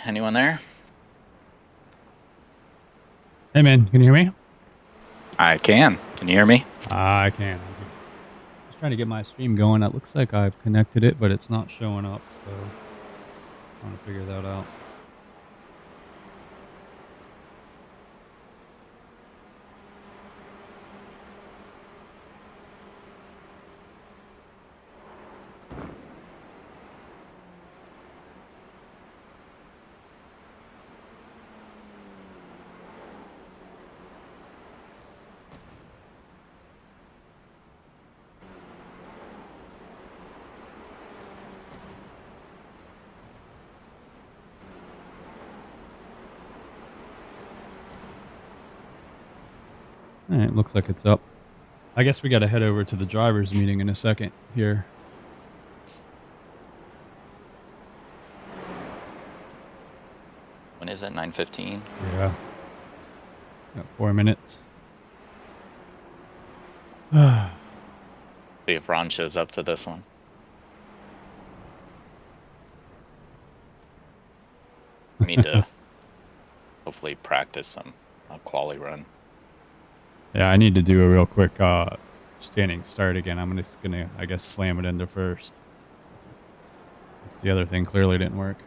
Anyone there? Hey man, can you hear me? I can. Can you hear me? I can. Just trying to get my stream going. It looks like I've connected it, but it's not showing up, so trying to figure that out. All right, looks like it's up. I guess we got to head over to the drivers' meeting in a second here. When is it? 9:15? Yeah. Got 4 minutes. See if Ron shows up to this one. I need to hopefully practice some quali run. Yeah, I need to do a real quick standing start again. I'm just gonna, I guess, slam it into first. That's the other thing. Clearly didn't work.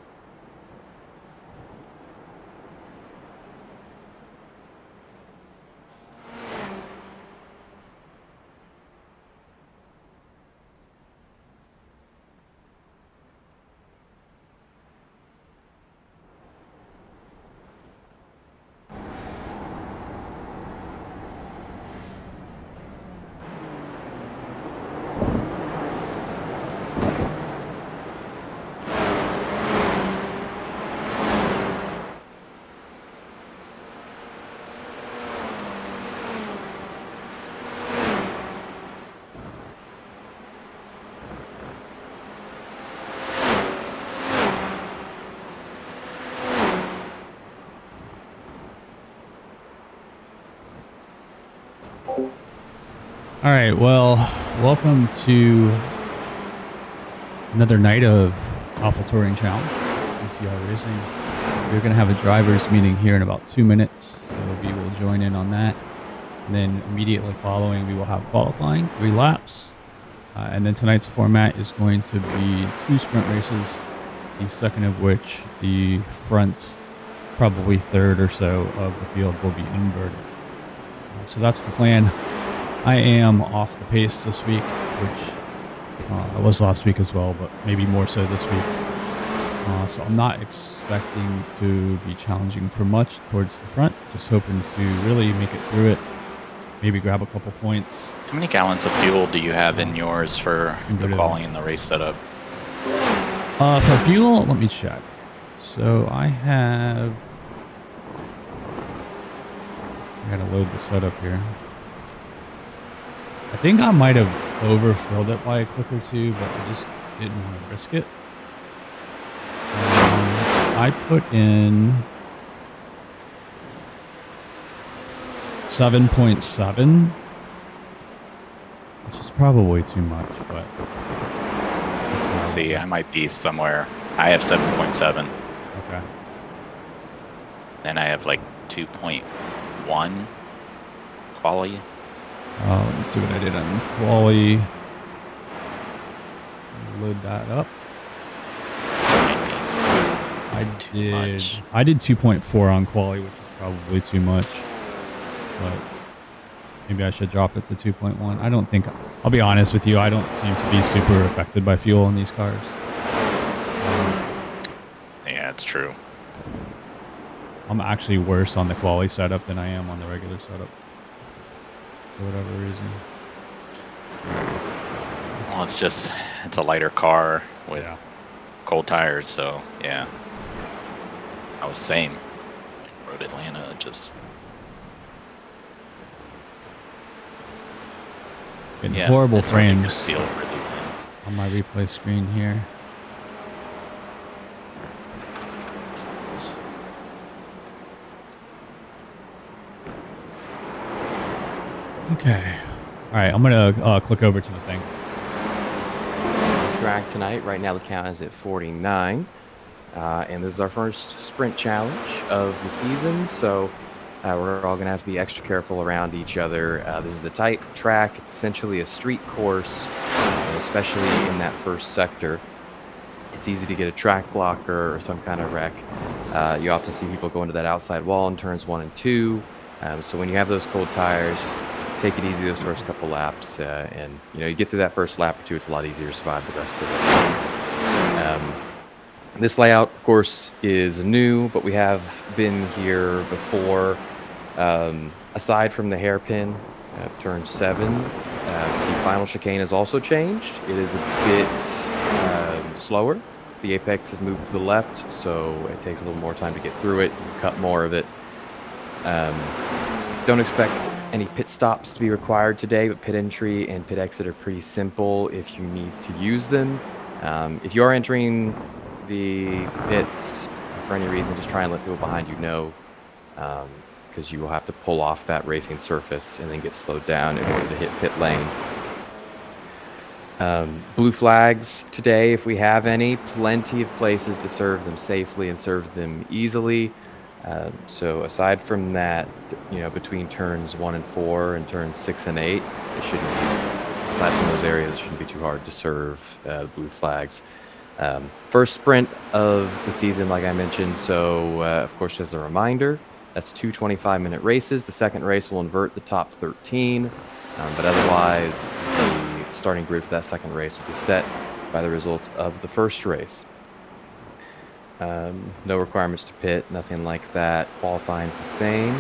All right, well, welcome to another night of Alpha Touring Challenge, TCR Racing. We're going to have a drivers meeting here in about 2 minutes, so we will join in on that. And then immediately following, we will have qualifying, 3 laps. And then tonight's format is going to be 2 sprint races, the second of which, the front, probably third or so of the field will be inverted. So that's the plan. I am off the pace this week, which I was last week as well, but maybe more so this week. So I'm not expecting to be challenging for much towards the front, just hoping to really make it through it, maybe grab a couple points. How many gallons of fuel do you have in yours for the quali and the race setup? For fuel, let me check. So I have... I gotta load the setup here. I think I might have overfilled it by a click or two, but I just didn't want to risk it. I put in 7.7, which is probably too much, but... Let's see, I might be somewhere. I have 7.7. Okay. And I have like 2.1 quali. Let me see what I did on quali. Load that up. I did 2.4 on quali, which is probably too much. But maybe I should drop it to 2.1. I don't think, I'll be honest with you, I don't seem to be super affected by fuel in these cars. Yeah, it's true. I'm actually worse on the quali setup than I am on the regular setup. For whatever reason. Well, it's a lighter car with cold tires, so yeah. I was the same. Road Atlanta, just... Getting horrible frames feel for these things. On my replay screen here. Okay. All right, I'm going to click over to the thing. Track tonight. Right now the count is at 49. and this is our first sprint challenge of the season, so we're all going to have to be extra careful around each other. This is a tight track. It's essentially a street course, and especially in that first sector. It's easy to get a track blocker or some kind of wreck. You often see people go into that outside wall in turns 1 and 2. So when you have those cold tires, just take it easy those first couple laps, and you get through that first lap or two, it's a lot easier to survive the rest of it. This layout, of course, is new, but we have been here before. Aside from the hairpin, turn 7, the final chicane has also changed. It is a bit slower. The apex has moved to the left, so it takes a little more time to get through it, cut more of it. Don't expect any pit stops to be required today, but pit entry and pit exit are pretty simple if you need to use them. If you are entering the pits for any reason, just try and let people behind you know, because you will have to pull off that racing surface and then get slowed down in order to hit pit lane. Blue flags today, if we have any, plenty of places to serve them safely and serve them easily. So aside from that, between turns 1 and 4 and turns 6 and 8, it shouldn't be, aside from those areas, it shouldn't be too hard to serve blue flags. First sprint of the season, like I mentioned, so of course, as a reminder, that's 2 25-minute races. The second race will invert the top 13, but otherwise, the starting grid for that second race will be set by the results of the first race. No requirements to pit, nothing like that. Qualifying is the same.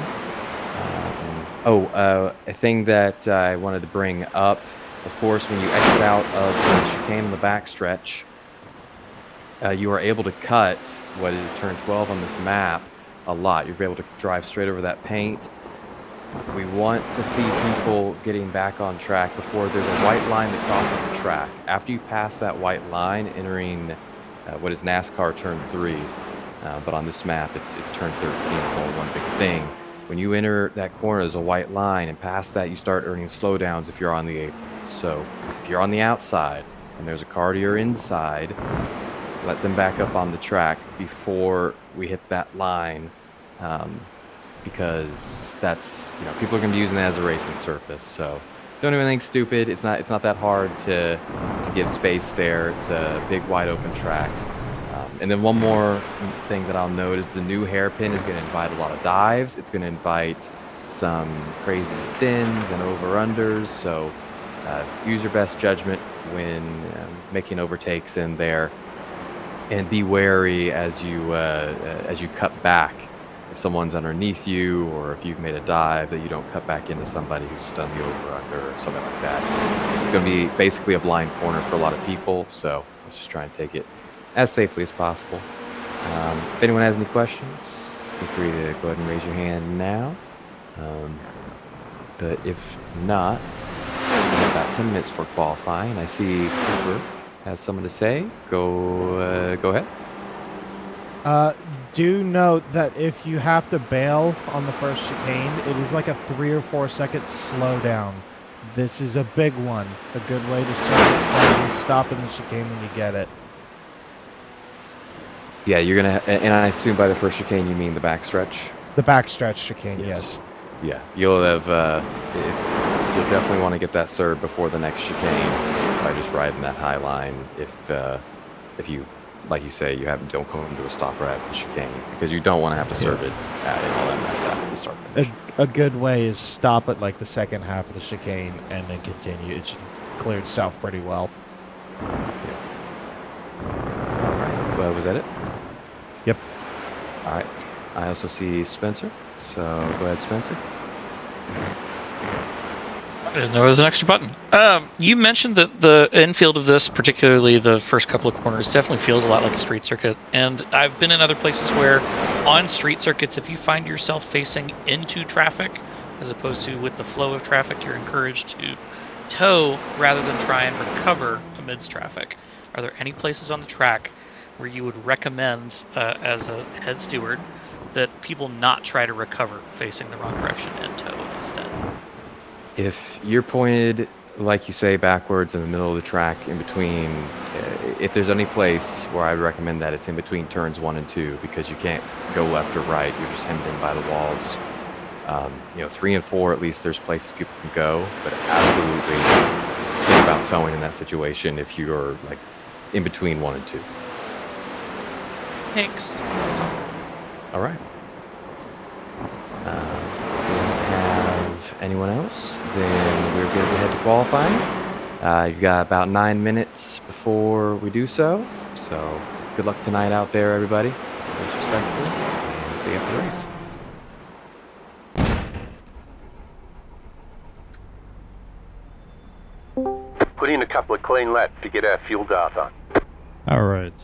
A thing that I wanted to bring up, of course, when you exit out of the chicane on the backstretch, you are able to cut what is turn 12 on this map a lot. You'll be able to drive straight over that paint. We want to see people getting back on track before there's a white line that crosses the track. After you pass that white line, entering what is NASCAR turn 3, but on this map it's turn 13. It's only one big thing. When you enter that corner, there's a white line, and past that you start earning slowdowns if you're on the apron. So if you're on the outside and there's a car to your inside, let them back up on the track before we hit that line, because that's, people are going to be using that as a racing surface. So don't do anything stupid. It's not that hard to give space there. It's a big wide open track. And then one more thing that I'll note is the new hairpin is going to invite a lot of dives. It's going to invite some crazy sins and over-unders. So use your best judgment when making overtakes in there. And be wary as you cut back. If someone's underneath you, or if you've made a dive, that you don't cut back into somebody who's done the over/under or something like that. It's going to be basically a blind corner for a lot of people, so let's just try and take it as safely as possible. If anyone has any questions, feel free to go ahead and raise your hand now. But if not, we have about 10 minutes for qualifying. I see Cooper has something to say. Go ahead. Do note that if you have to bail on the first chicane, it is like a 3 or 4 second slowdown. This is a big one. A good way to stop in the chicane when you get it. Yeah, you're gonna, and I assume by the first chicane you mean the backstretch. The backstretch chicane, yes. Yeah, you'll have. You'll definitely want to get that served before the next chicane by just riding that high line. If you, like you say, don't come to a stop right at the chicane, because you don't want to have to serve it and all that mess after the start finish. A good way is stop at like the second half of the chicane and then continue. It should clear itself pretty well. Yeah. All right. Was that it? Yep. All right. I also see Spencer. So go ahead, Spencer. I didn't know there was an extra button. You mentioned that the infield of this, particularly the first couple of corners, definitely feels a lot like a street circuit. And I've been in other places where on street circuits, if you find yourself facing into traffic, as opposed to with the flow of traffic, you're encouraged to tow rather than try and recover amidst traffic. Are there any places on the track where you would recommend, as a head steward, that people not try to recover facing the wrong direction and tow instead? If you're pointed like you say, backwards in the middle of the track, in between. If there's any place where I'd recommend that, it's in between turns 1 and 2, because you can't go left or right. You're just hemmed in by the walls. 3 and 4, at least there's places people can go, but absolutely think about towing in that situation if you're like in between 1 and 2. Thanks. All right. We don't have anyone else. Then we're good to head to qualifying. You've got about 9 minutes before we do so. So good luck tonight out there, everybody. Most respectfully, and see you after the race. Put in a couple of clean laps to get our fuel data. All right.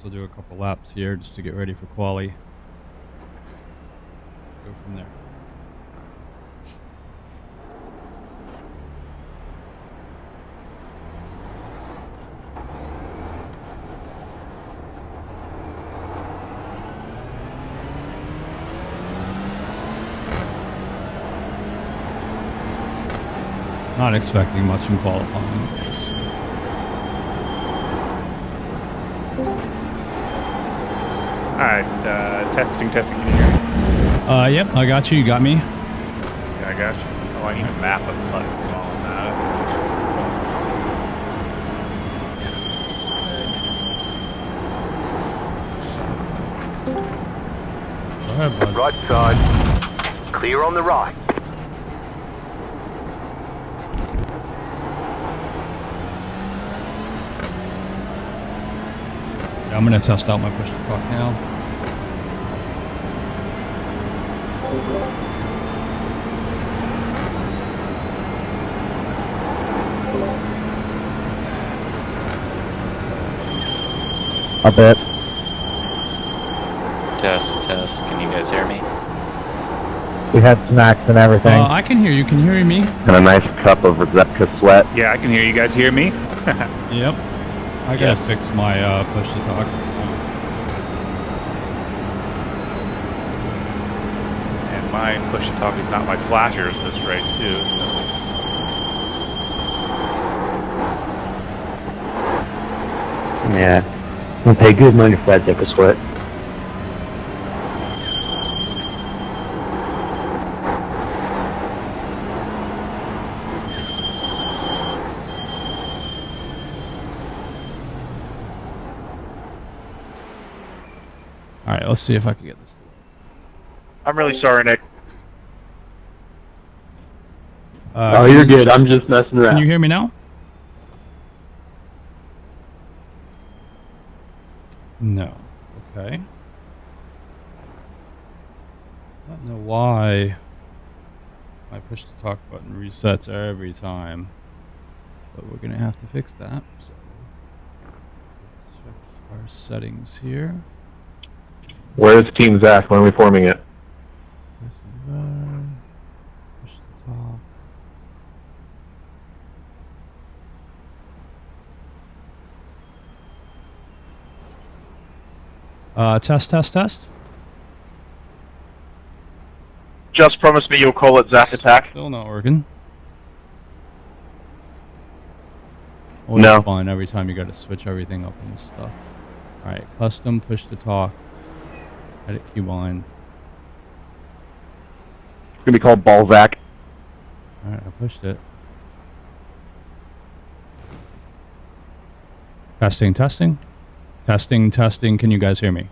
So do a couple laps here just to get ready for quali. Go from there. Not expecting much in qualifying. Alright, testing, can you hear me? Yep, I got you. You got me. Yeah, I got you. Oh, I need a map of the buttons while I'm at Go ahead, bud. Right side. Clear on the right. Yeah, I'm gonna test out my push to talk now. A bit. Test. Can you guys hear me? We had snacks and everything. I can hear you. Can you hear me? And a nice cup of Rebecca sweat. it. Yeah, I can hear you. Guys hear me? Yep. I gotta Yes. fix my push to talk. And my push to talk is not my flashers this race, too. So. Yeah. We pay good money for that Rebecca sweat. Alright, let's see if I can get this through. I'm really sorry, Nick. Oh, you're good. I'm just messing around. Can you hear me now? No. Okay. I don't know why my push to talk button resets every time, but we're gonna have to fix that. So check our settings here. Where's Team Zach? When are we forming it? Push to talk. Test. Just promise me you'll call it Zach Attack. Still not working. No. Fine. Every time you got to switch everything up and stuff. All right, custom push to talk. Edit keybind. It's gonna be called Ball Zach. All right, I pushed it. Testing. Can you guys hear me?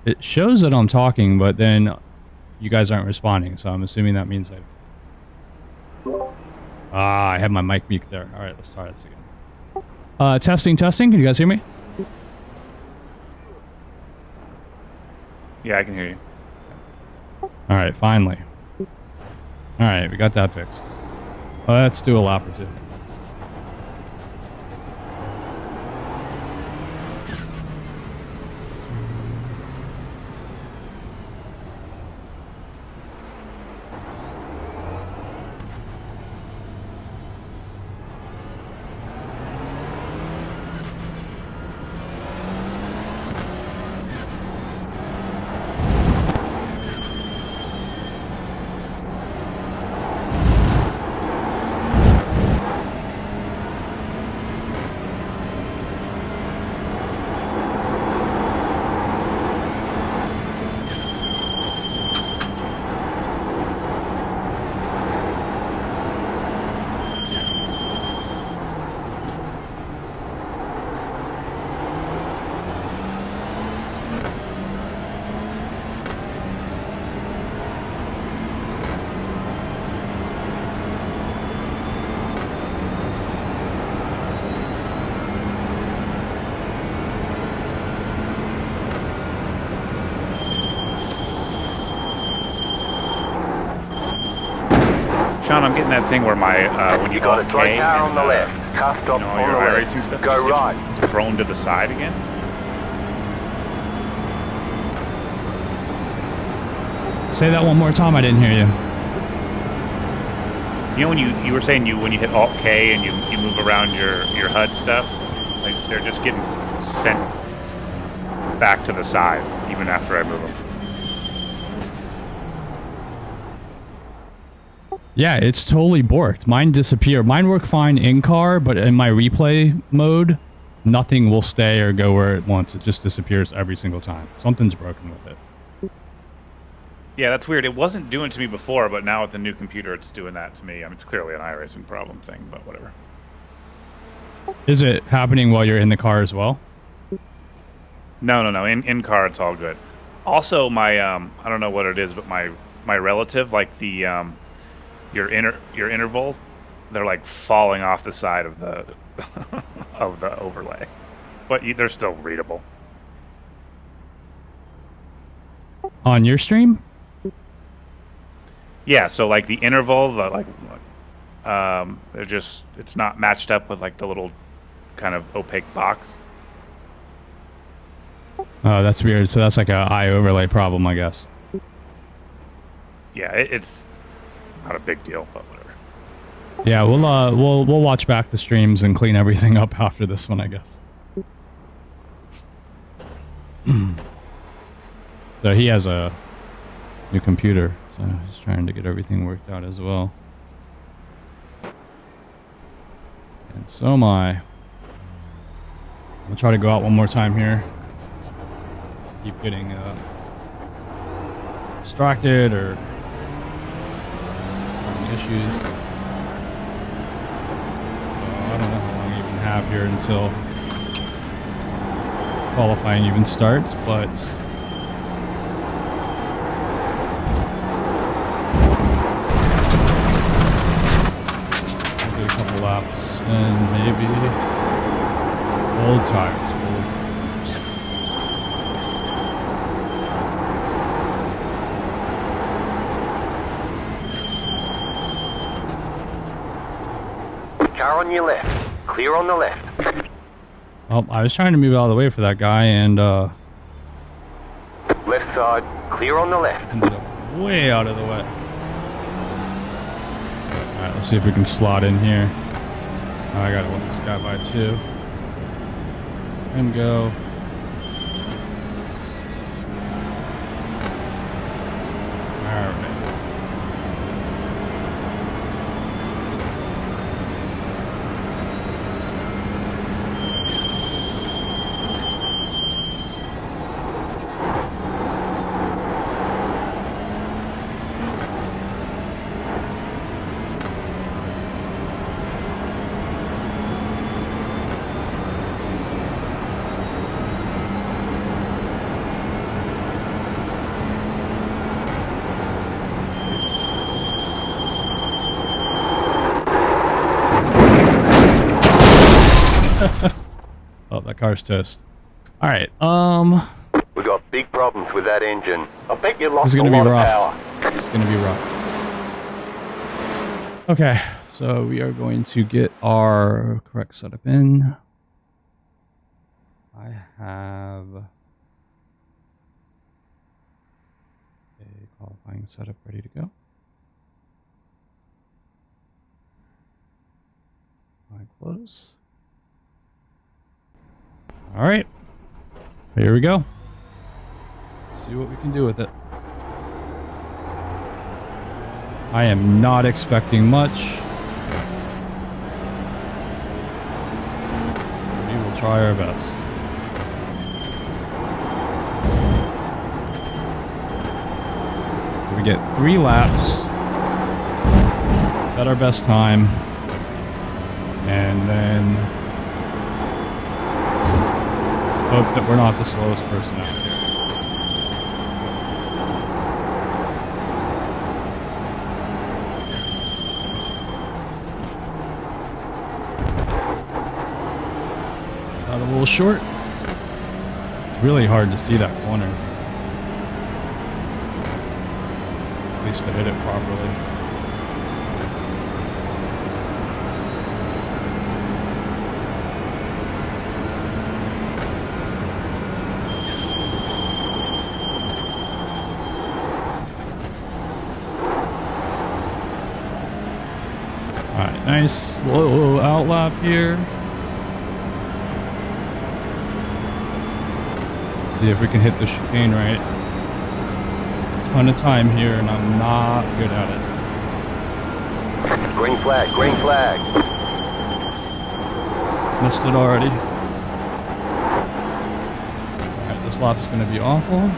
It shows that I'm talking, but then you guys aren't responding, so I'm assuming that means I have my mic mute there. All right, let's try this again. Testing. Can you guys hear me? Yeah, I can hear you. All right, finally. All right, we got that fixed. Let's do a lap or two. Sean, I'm getting that thing where my when you got go a straight car on the left. Car you stop know, on your the left. iRacing stuff Go just right. gets thrown to the side again. Say that one more time. I didn't hear you. You know when you were saying when you hit Alt K and you move around your HUD stuff, like they're just getting sent back to the side even after I move them. Yeah, it's totally borked. Mine disappeared. Mine work fine in car, but in my replay mode, nothing will stay or go where it wants. It just disappears every single time. Something's broken with it. Yeah, that's weird. It wasn't doing it to me before, but now with the new computer, it's doing that to me. I mean, it's clearly an iRacing problem thing, but whatever. Is it happening while you're in the car as well? No. In car, it's all good. Also, my I don't know what it is, but my relative, like the your interval, they're like falling off the side of the of the overlay, but they're still readable. On your stream? Yeah, so like the interval, they're just, it's not matched up with like the little kind of opaque box. Oh, that's weird. So that's like a eye overlay problem, I guess. Yeah, it's not a big deal, but whatever. Yeah, we'll watch back the streams and clean everything up after this one, I guess. So he has a new computer, so he's trying to get everything worked out as well. And so am I. I'll try to go out one more time here. Keep getting distracted or having issues. So I don't know how long I even have here until qualifying even starts, but maybe a couple laps and maybe old tires. Car on your left. Clear on the left. Oh, I was trying to move out of the way for that guy and Left side. Clear on the left. ended up way out of the way. Alright, let's see if we can slot in here. Oh, I gotta let this guy by too. Let him go. Alright. Oh, that car's toast. Alright, We got big problems with that engine. I bet you this lost is a gonna be lot of rough. power. This is gonna be rough. Okay, so we are going to get our correct setup in. I have a qualifying setup ready to go. I close. All right, here we go. Let's see what we can do with it. I am not expecting much. We will try our best. We get 3 laps. Set our best time. And then hope that we're not the slowest person out here. Got a little short. It's really hard to see that corner. At least to hit it properly. Nice low outlap here. See if we can hit the chicane right. Ton of time here, and I'm not good at it. Green flag, green flag. Missed it already. Alright, this lap is going to be awful.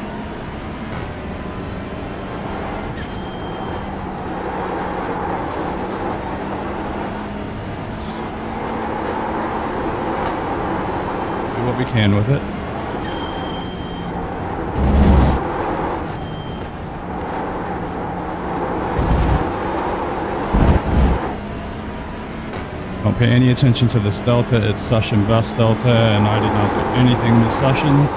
Do what we can with it. Don't pay any attention to this delta. It's session best delta, and I did not do anything this session.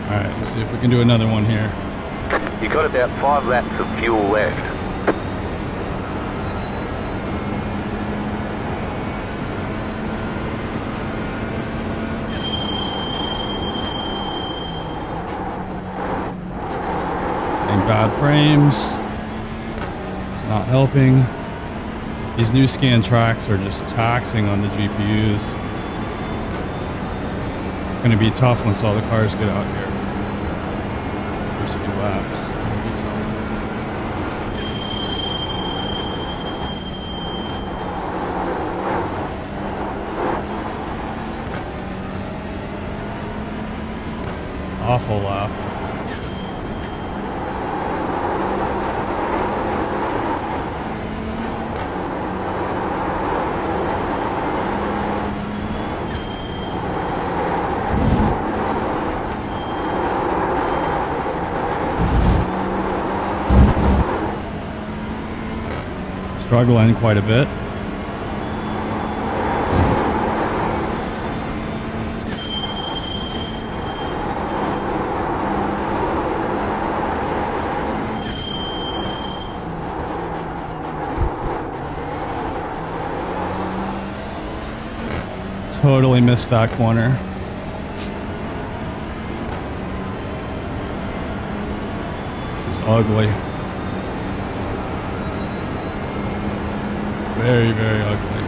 Alright, let's see if we can do another one here. You got about 5 laps of fuel left. Bad frames. It's not helping. These new scan tracks are just taxing on the GPUs. It's going to be tough once all the cars get out here. First few laps. Awful lap. Struggling quite a bit. Totally missed that corner. This is ugly. Very, very ugly.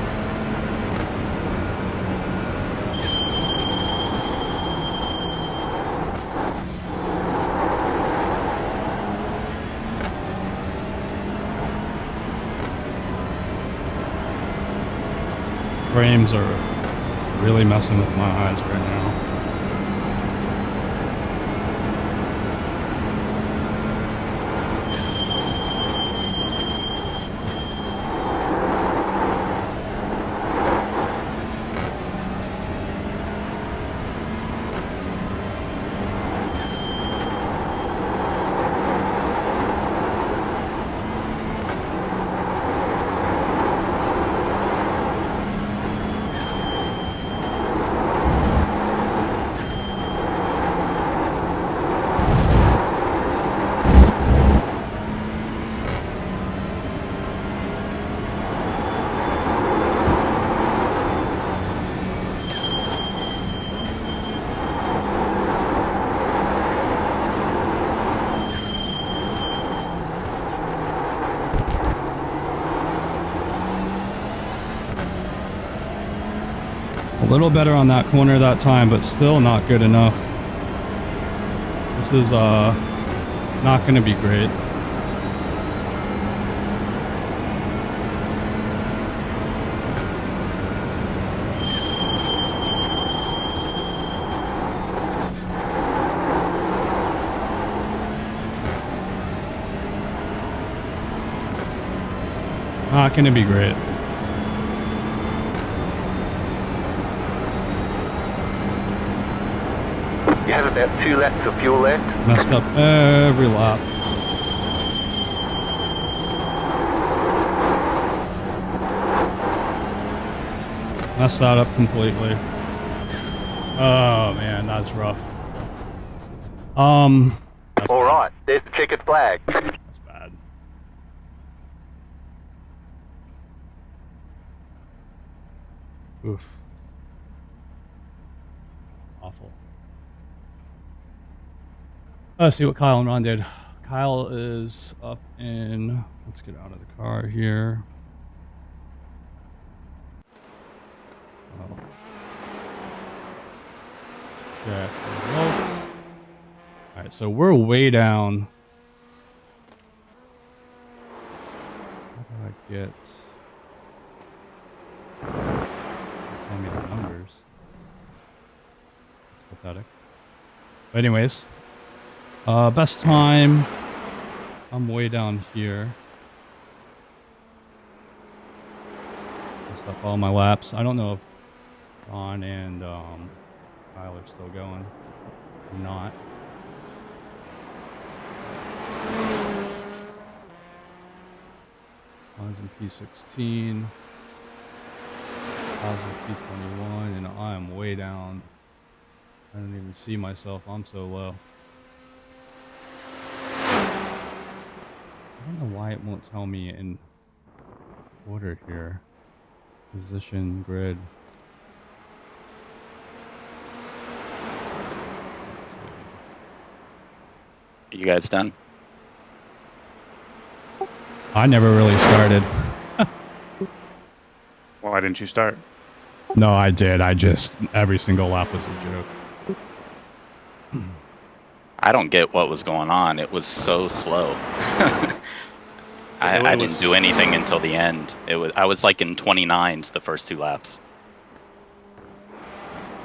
Frames are really messing with my eyes right now. A little better on that corner that time, but still not good enough. This is not going to be great. Not going to be great. You have about 2 laps of fuel left. Messed up every lap. Messed that up completely. Oh man, that's rough. That's All bad. right, there's the checkered flag. That's bad. Oof. Awful. Let's see what Kyle and Ron did. Kyle is up in... Let's get out of the car here. Oh. Check the results. Alright, so we're way down. How do I get... Doesn't tell me the numbers. It's pathetic. But anyways, best time. I'm way down here. Messed up all my laps. I don't know if Ron and Kyle are still going or not. Ron's in P16. Kyle's in P21, and I am way down. I don't even see myself. I'm so low. I don't know why it won't tell me in order here. Position, grid. Let's see. You guys done? I never really started. Why didn't you start? No, I did. I just... Every single lap was a joke. I don't get what was going on. It was so slow. I didn't do anything until the end. I was like in 29s the first 2 laps.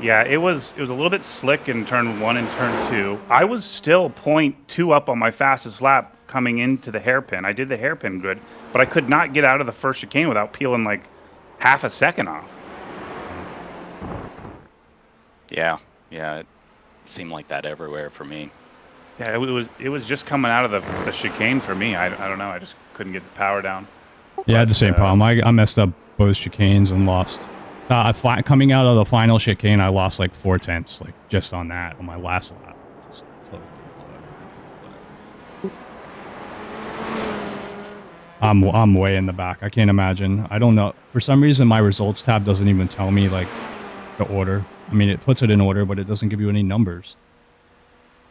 Yeah, it was a little bit slick in turn 1 and turn 2. I was still 0.2 up on my fastest lap coming into the hairpin. I did the hairpin good, but I could not get out of the first chicane without peeling like half a second off. Yeah, it seemed like that everywhere for me. Yeah, it was just coming out of the chicane for me. I don't know. I just couldn't get the power down. Yeah, I had the same problem. I messed up both chicanes and lost. Coming out of the final chicane, I lost like 4/10, like just on that on my last lap. Just totally. I'm way in the back. I can't imagine. I don't know. For some reason, my results tab doesn't even tell me like the order. I mean, it puts it in order, but it doesn't give you any numbers.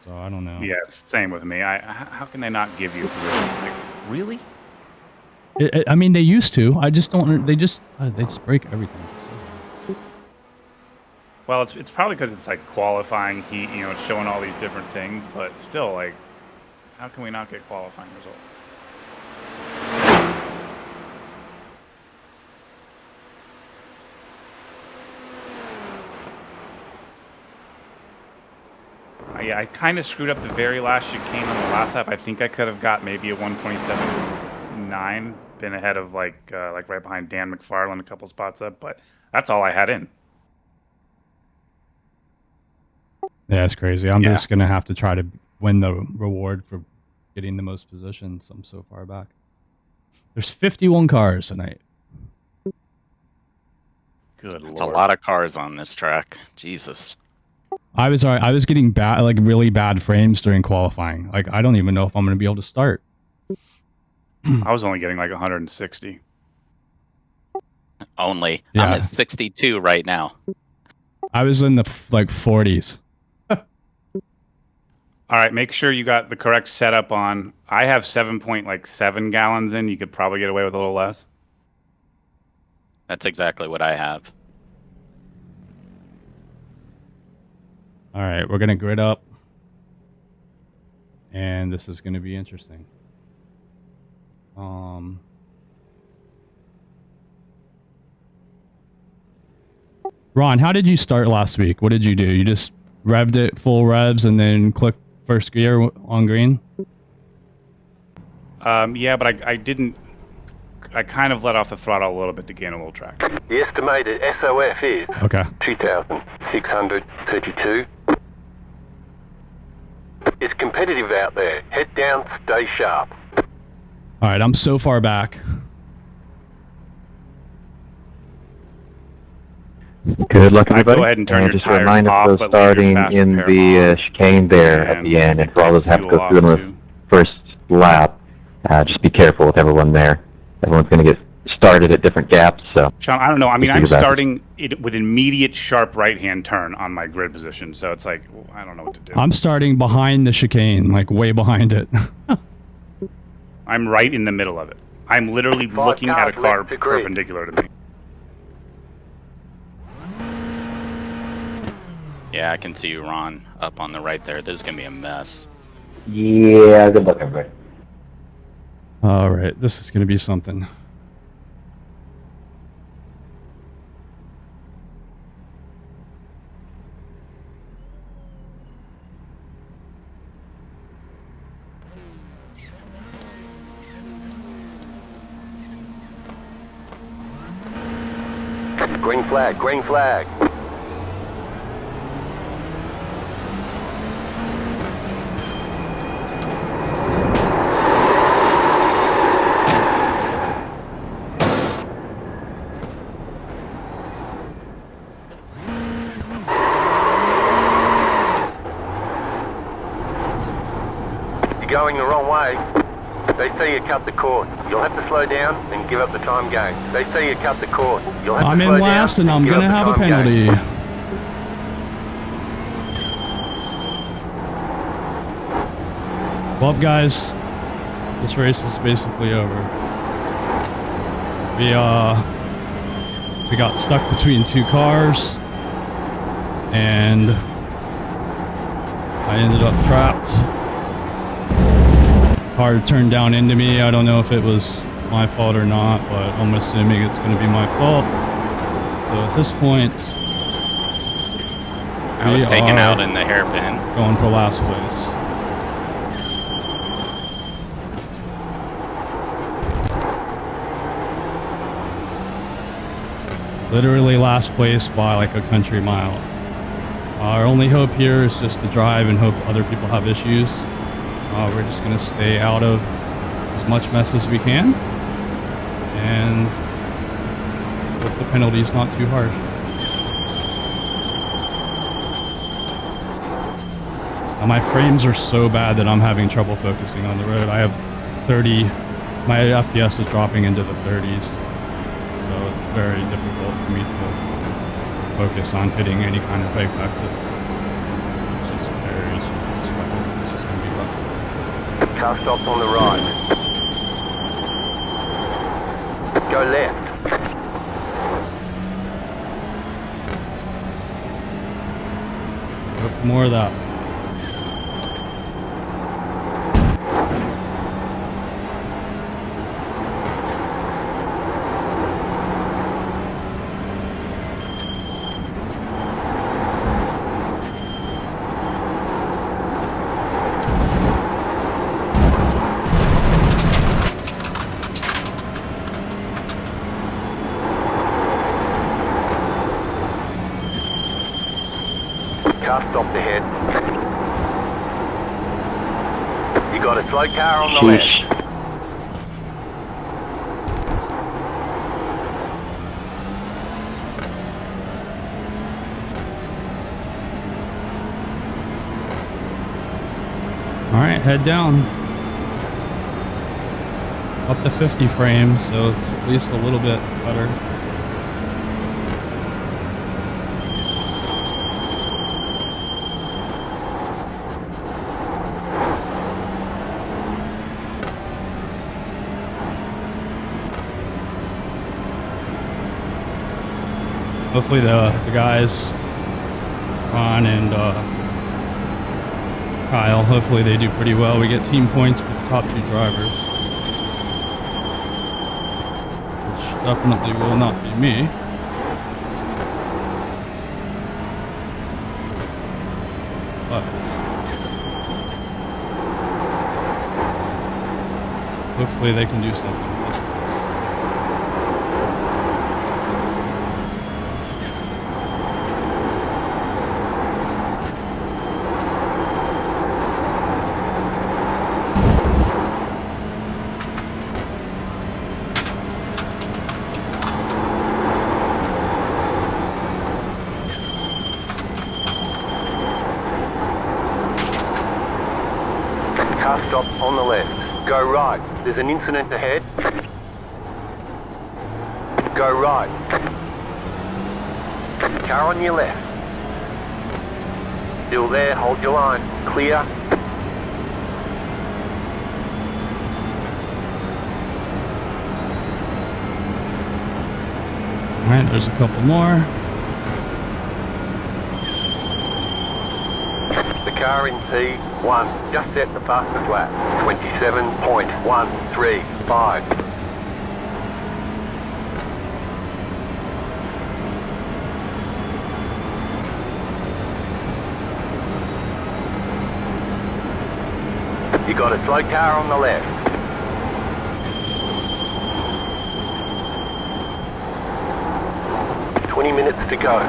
So I don't know. Yeah, it's the same with me. How can they not give you a position? Like, really? I mean, they used to. I just don't. They just break everything. Well, it's probably because it's like qualifying heat. You know, it's showing all these different things, but still, like, how can we not get qualifying results? I kind of screwed up the very last chicane on the last lap. I think I could have got maybe a 127.9, been ahead of like right behind Dan McFarland a couple spots up, but that's all I had in. Yeah, it's crazy. I'm just gonna have to try to win the reward for getting the most positions. I'm so far back. There's 51 cars tonight. Good Lord. It's a lot of cars on this track. Jesus. I was getting bad, like really bad frames during qualifying. Like I don't even know if I'm going to be able to start. I was only getting like 160. Only. Yeah. I'm at 62 right now. I was in the like 40s. All right, make sure you got the correct setup on. I have 7.7 gallons in. You could probably get away with a little less. That's exactly what I have. All right, we're going to grid up. And this is going to be interesting. Ron, how did you start last week? What did you do? You just revved it full revs and then click first gear on green? Yeah, but I didn't. I kind of let off the throttle a little bit to gain a little traction. The estimated SOF is Okay. 2,632. It's competitive out there. Head down, stay sharp. All right, I'm so far back. Good luck, everybody. Go ahead and turn your just a tires reminder off, for those but leave your starting fast in repair the on. chicane there at the end, and for all those have to go through the first lap, just be careful with everyone there. Everyone's going to get started at different gaps. So Shaun, I don't know. I mean, Just I'm think about it. starting it with immediate sharp right-hand turn on my grid position, so it's like, well, I don't know what to do. I'm starting behind the chicane, like way behind it. I'm right in the middle of it. I'm literally 5 looking at a cars car left to grid. perpendicular to me. Yeah, I can see you, Ron, up on the right there. This is gonna be a mess. yeah, good luck, everybody. All right, this is going to be something. Green flag, green flag. You're going the wrong way. They say you cut the cord. You'll have to slow down and give up the time gain. They say you cut the cord. You'll have I'm to slow in last, down and I'm give going to up have the a time gain. penalty. Well, guys, this race is basically over. We got stuck between two cars, and I ended up trapped. Car turned down into me. I don't know if it was my fault or not, but I'm assuming it's going to be my fault. So at this point, I was we taken are out in the hairpin. going for last place. Literally last place by like a country mile. Our only hope here is just to drive and hope other people have issues. We're just going to stay out of as much mess as we can and hope the penalty's not too harsh. Now my frames are so bad that I'm having trouble focusing on the road. I have 30, my FPS is dropping into the 30s, so it's very difficult for me to focus on hitting any kind of apexes. It's just very, this is going to be rough. Car stops on the right. Go left. Hope for more of that. Car stopped ahead. You got a slow car on the Sheesh. left. Alright, head down. Up to 50 frames, so it's at least a little bit better. Hopefully the guys, Ron and Kyle, hopefully they do pretty well. We get team points for the top two drivers, which definitely will not be me. But hopefully they can do something with this race. Car stop on the left. Go right. There's an incident ahead. go right. Car on your left. Still there, hold your line. Clear. Alright, there's a couple more. The car in P1 just set the fastest lap. 27.135. You got a slow car on the left. Minutes to go.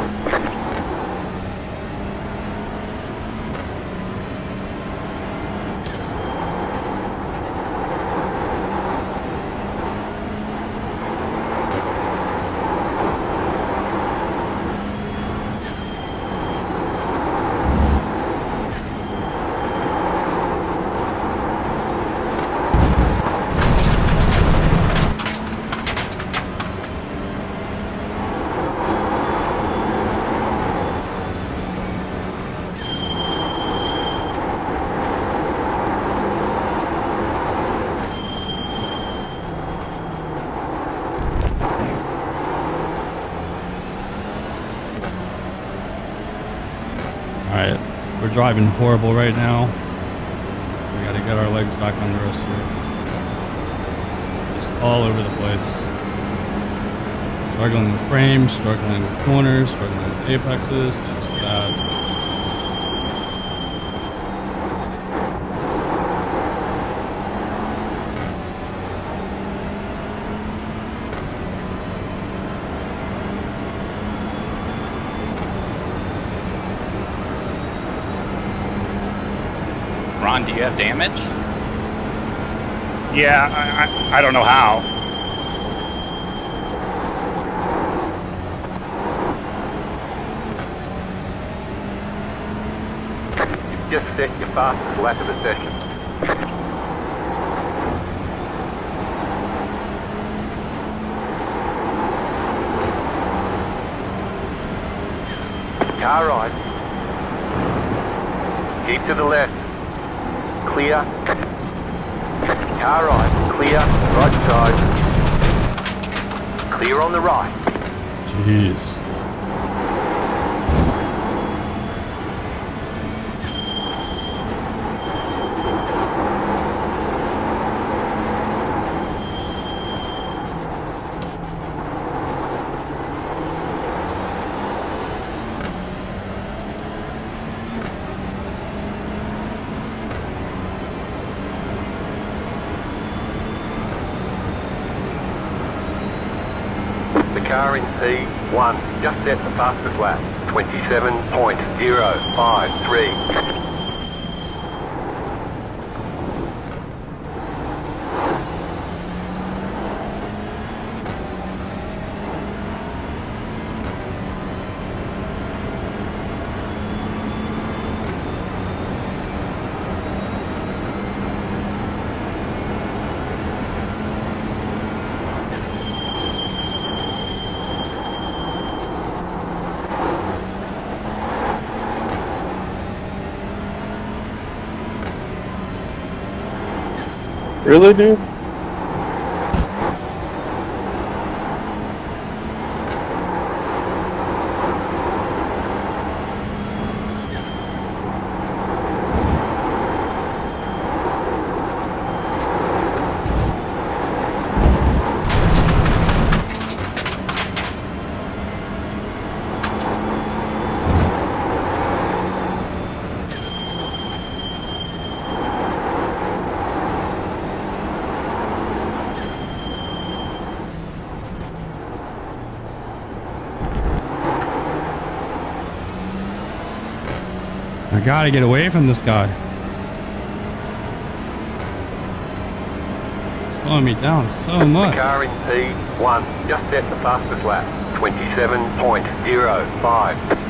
Alright, we're driving horrible right now. We gotta get our legs back on the rest of it. Just all over the place. Struggling with frames, struggling with corners, struggling with apexes. It's just bad. Ron, do you have damage? Yeah, I don't know how. You've just set your fastest lap of the session. Car right. Keep to the left. Clear. Car right. Clear. Right side. Clear on the right. Jeez. The car in P1 just set the fastest lap. 27.053. Really, dude? I gotta get away from this guy. Slowing me down so The much. car in P1 just set the fastest lap. 27.05.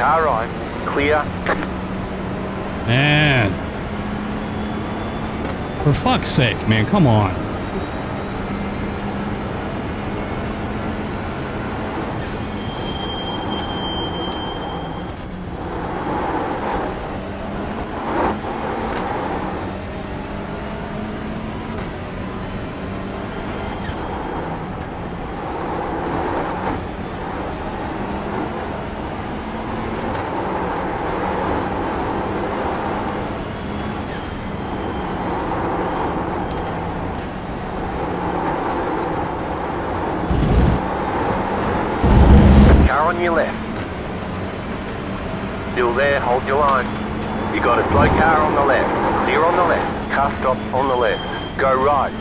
Car right. Clear. Man. For fuck's sake, man, come on. On your left. Still there, hold your line. You got a slow car on the left. Clear on the left. Car stop on the left. Go right.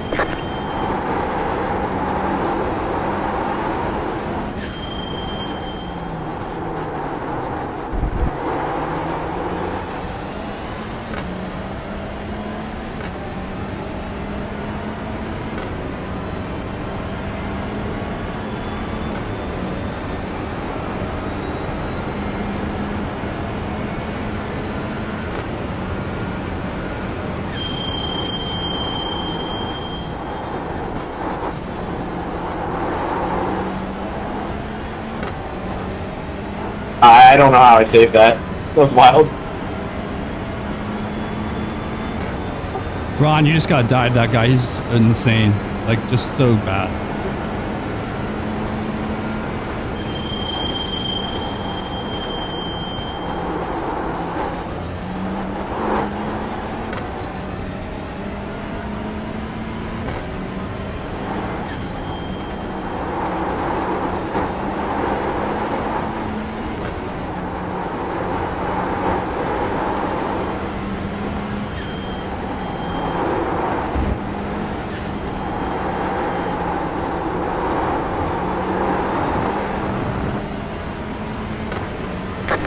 I don't know how I saved that. That was wild. Ron, you just got died. That guy, he's insane. Like, just so bad.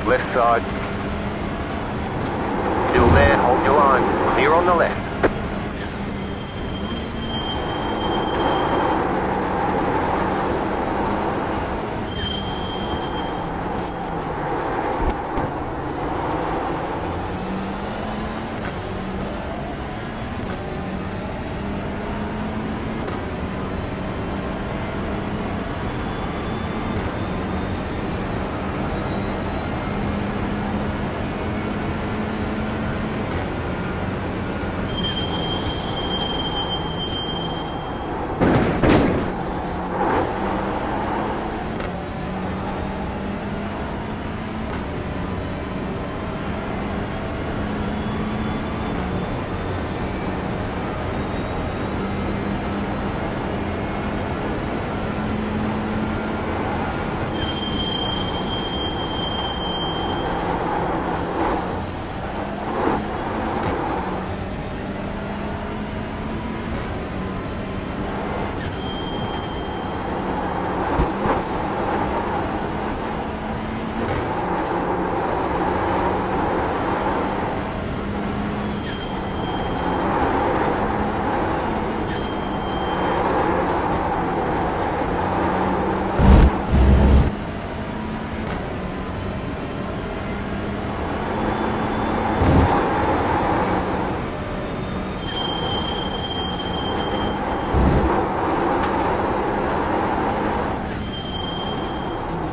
Left side. Still there, hold your line. Clear on the left.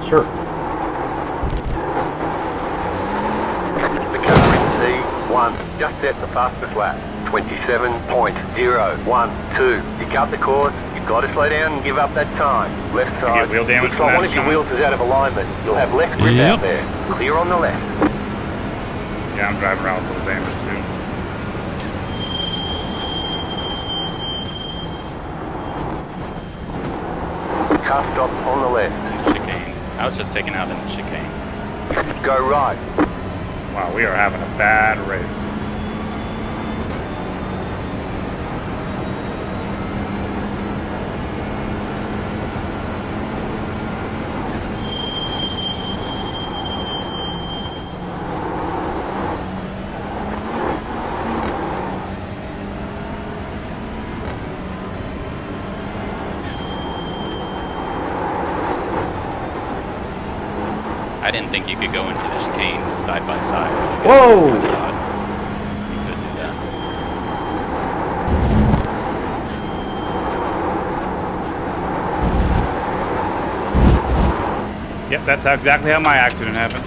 Sure. The car in C1 just set the fastest lap. 27.012. You cut the course, you've got to slow down and give up that time. Left side. get wheel damage Looks from like that, one of your Shaun? wheels is out of alignment. You'll have less grip Yep. out there. Clear on the left. Yeah, I'm driving around with wheel damage too. Car stop on the left. Chicane. I was just taken out in the chicane. Go right. Wow, we are having a bad race. I didn't think you could go into the chicane side by side. Whoa! You could do that. Yep, that's exactly how my accident happened.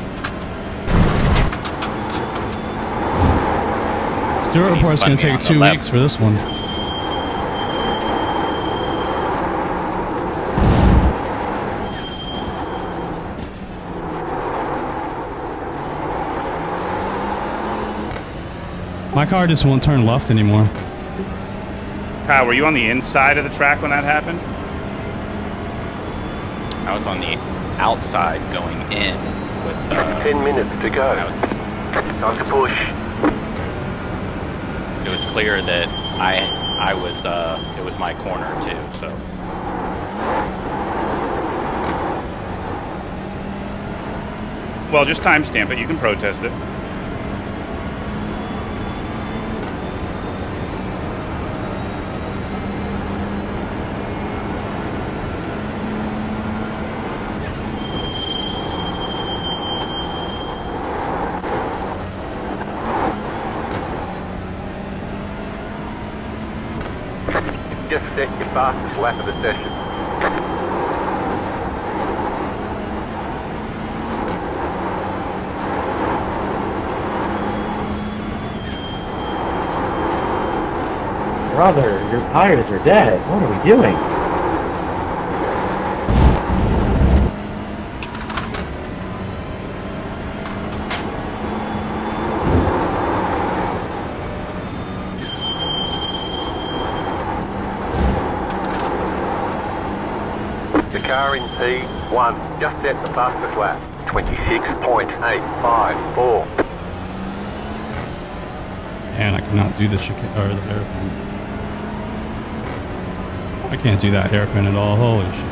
Stewart report's going to take 2 weeks for this one. My car just won't turn left anymore. Kyle, were you on the inside of the track when that happened? I was on the outside going in with 10 minutes to go. Time to push. It was clear that I was it was my corner too, so Well, just timestamp it. You can protest it. Just set your fastest lap of the session. Brother, your tires are dead. What are we doing? The car in P1 just set the fastest lap. 26.854. And I cannot do the chicane or the hairpin. I can't do that hairpin at all. Holy shit.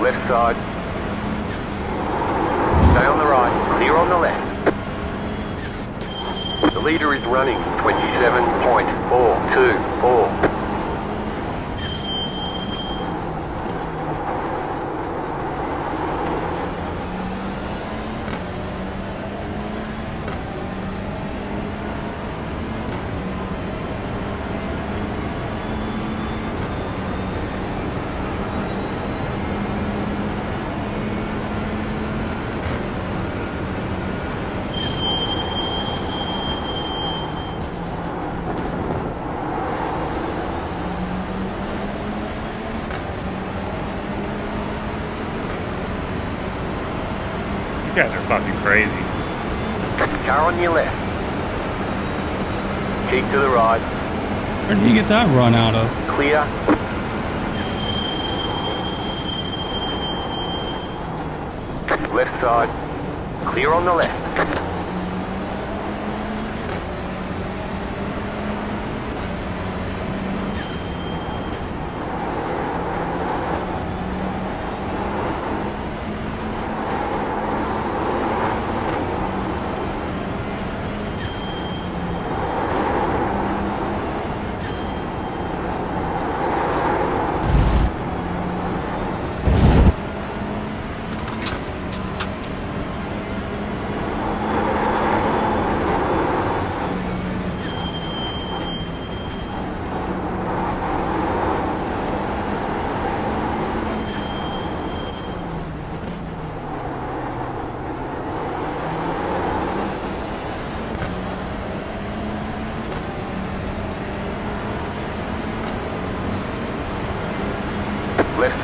Left side. Stay on the right, clear on the left. The leader is running 27.424. You guys are fucking crazy. Car on your left. Keep to the right. Where did you get that run out of? Clear. Left side. Clear on the left.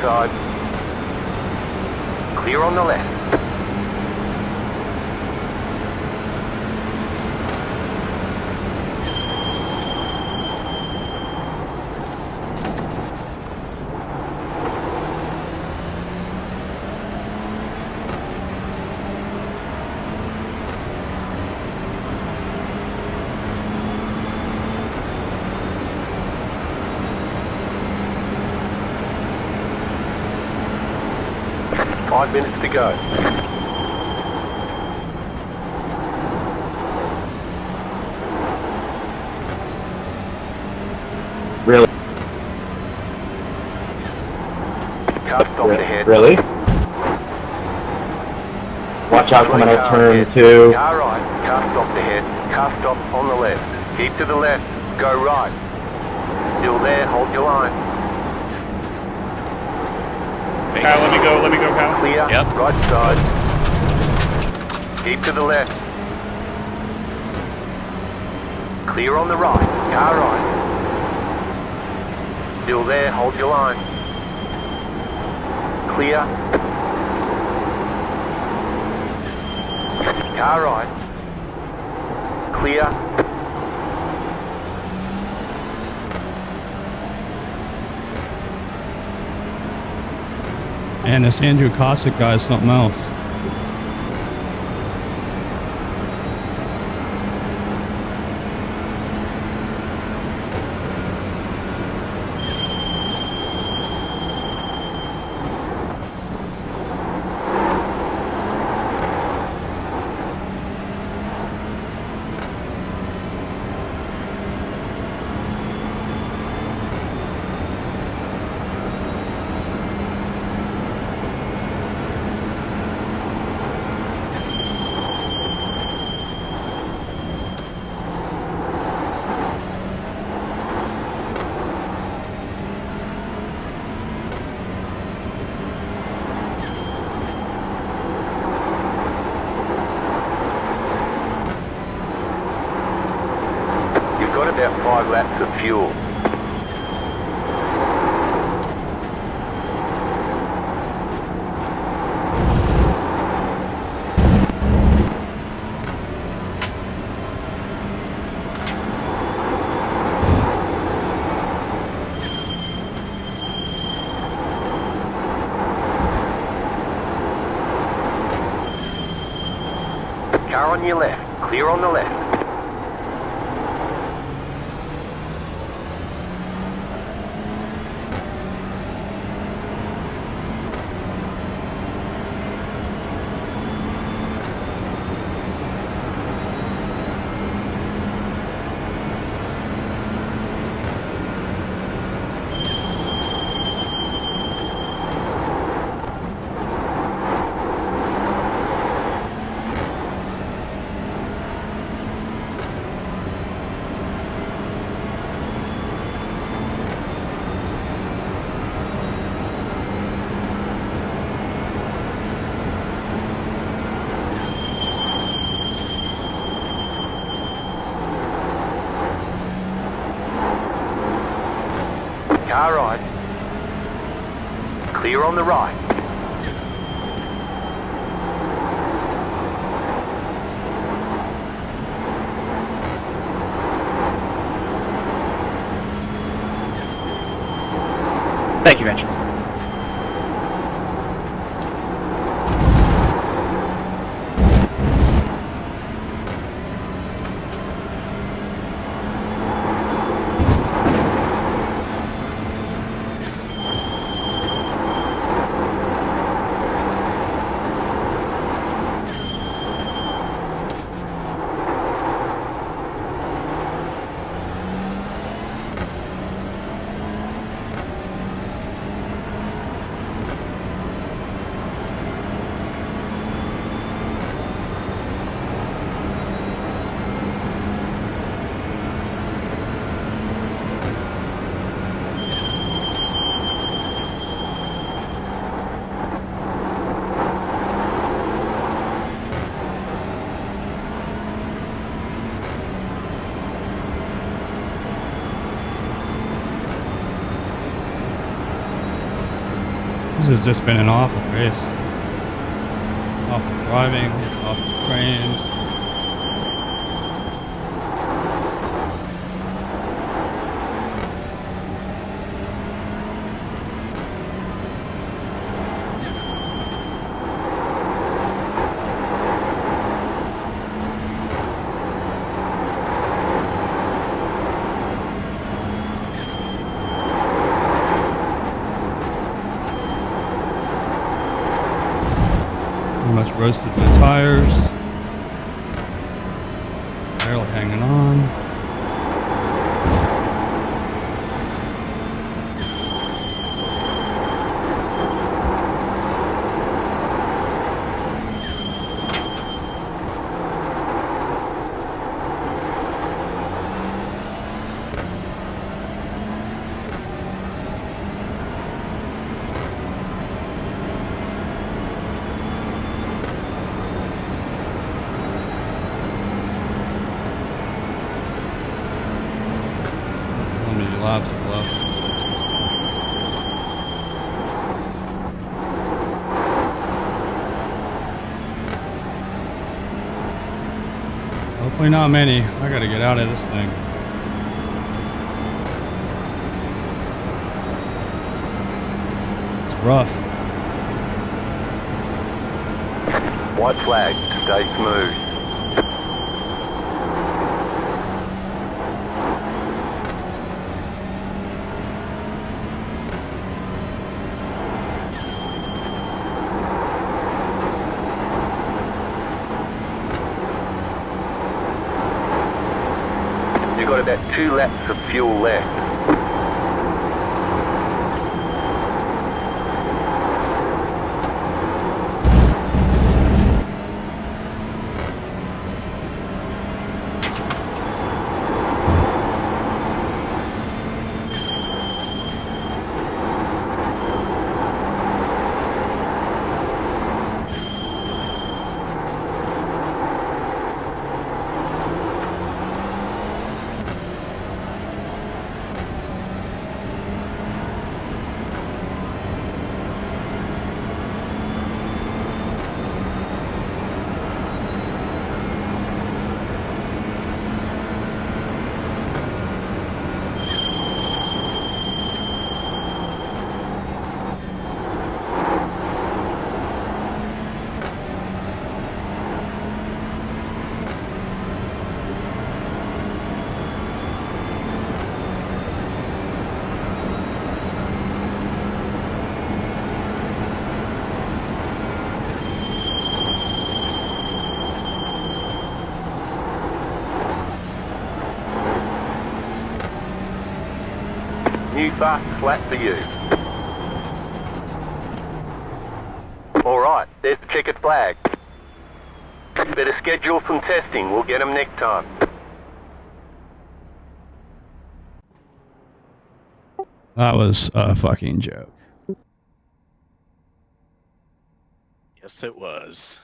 side. Clear on the left. Five minutes to go. Really? Car stopped ahead. Really? Watch out coming out turn ahead. 2. Car right. Car stopped ahead. Car stopped on the left. Keep to the left. Go right. Still there. Hold your line. Kyle, let me go, Kyle. Clear. Yep. Right side. Keep to the left. Clear on the right. Car right. Still there. Hold your line. Clear. Car right. Clear. And this Andrew Cossack guy is something else. About 5 laps of fuel. Car on your left. Clear on the left. Car right. Clear on the right. Thank you, Venture. has just been an awful race. Awful driving, awful frames. Much roasted the tires. Barely hanging on. Laps left. Hopefully not many. I gotta get out of this thing. It's rough. White flag, stay smooth. You've got about 2 laps of fuel left. New fast flat for you. Alright, there's the checkered flag. Better schedule some testing, we'll get them next time. That was a fucking joke. Yes, it was.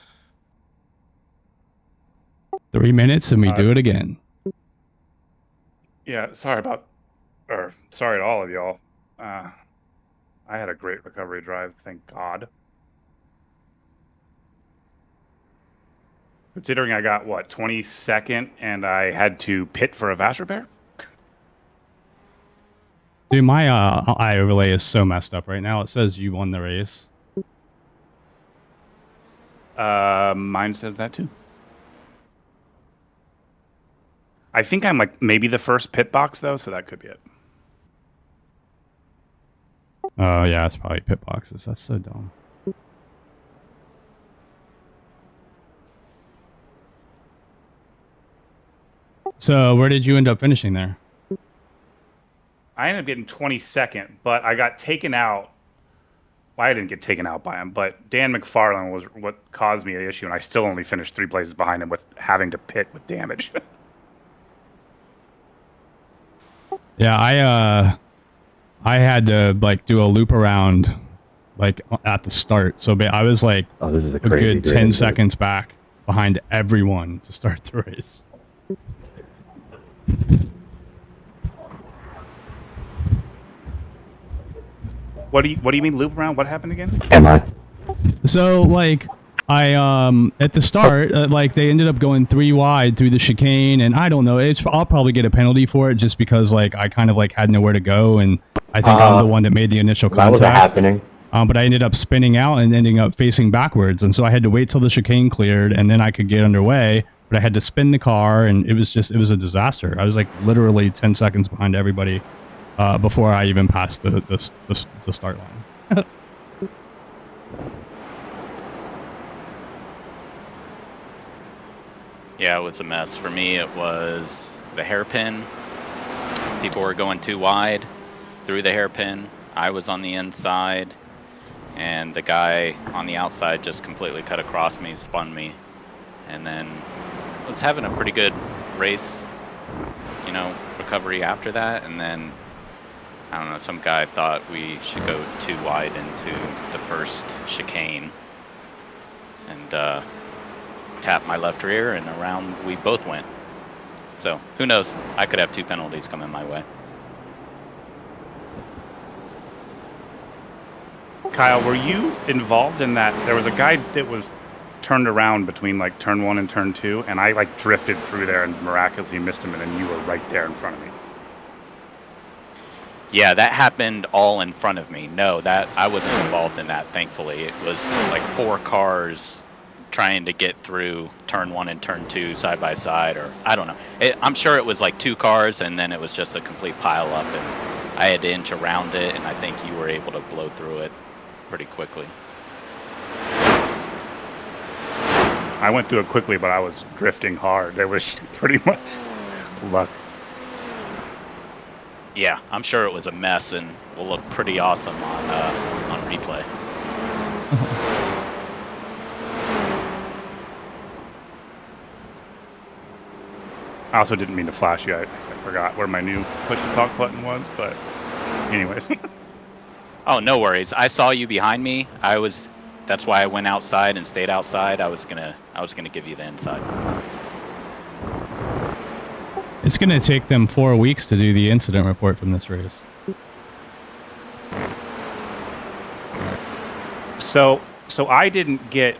3 minutes and we do it again. Yeah, sorry to all of y'all. I had a great recovery drive, thank God. Considering I got, what, 22nd and I had to pit for a VAS repair? Dude, my eye overlay is so messed up right now. It says you won the race. Mine says that too. I think I'm like maybe the first pit box though, so that could be it. Oh yeah, it's probably pit boxes. That's so dumb. So where did you end up finishing there? I ended up getting 22nd, but I got taken out. Well, I didn't get taken out by him, but Dan McFarland was what caused me the issue, and I still only finished 3 places behind him with having to pit with damage. Yeah, I had to like do a loop around like at the start. So I was like this is a good 10 seconds back behind everyone to start the race. What do you mean loop around? What happened again? Am I? So like I at the start like they ended up going 3 wide through the chicane, and I don't know. I'll probably get a penalty for it just because like I kind of like had nowhere to go, and I think I'm the one that made the initial That contact. wasn't happening. But I ended up spinning out and ending up facing backwards, and so I had to wait till the chicane cleared, and then I could get underway. But I had to spin the car, and it was a disaster. I was like literally 10 seconds behind everybody before I even passed the start line. Yeah, it was a mess. For me, it was the hairpin. People were going too wide through the hairpin. I was on the inside, and the guy on the outside just completely cut across me, spun me, and then was having a pretty good race, you know, recovery after that. And then, I don't know, some guy thought we should go too wide into the first chicane, and tapped my left rear, and around we both went. So who knows? I could have 2 penalties coming my way. Kyle, were you involved in that? There was a guy that was turned around between like turn 1 and turn 2, and I like drifted through there and miraculously missed him, and then you were right there in front of me. Yeah, that happened all in front of me. No, that I wasn't involved in that, thankfully. It was like 4 cars trying to get through turn 1 and turn 2 side by side, or I don't know. I'm sure it was like 2 cars, and then it was just a complete pile up, and I had to inch around it, and I think you were able to blow through it pretty quickly. I went through it quickly, but I was drifting hard. There was pretty much luck. Yeah, I'm sure it was a mess, and will look pretty awesome on replay. I also didn't mean to flash you. I forgot where my new push-to-talk button was, but anyways. Oh, no worries. I saw you behind me. That's why I went outside and stayed outside. I was gonna give you the inside. It's gonna take them 4 weeks to do the incident report from this race. So I didn't get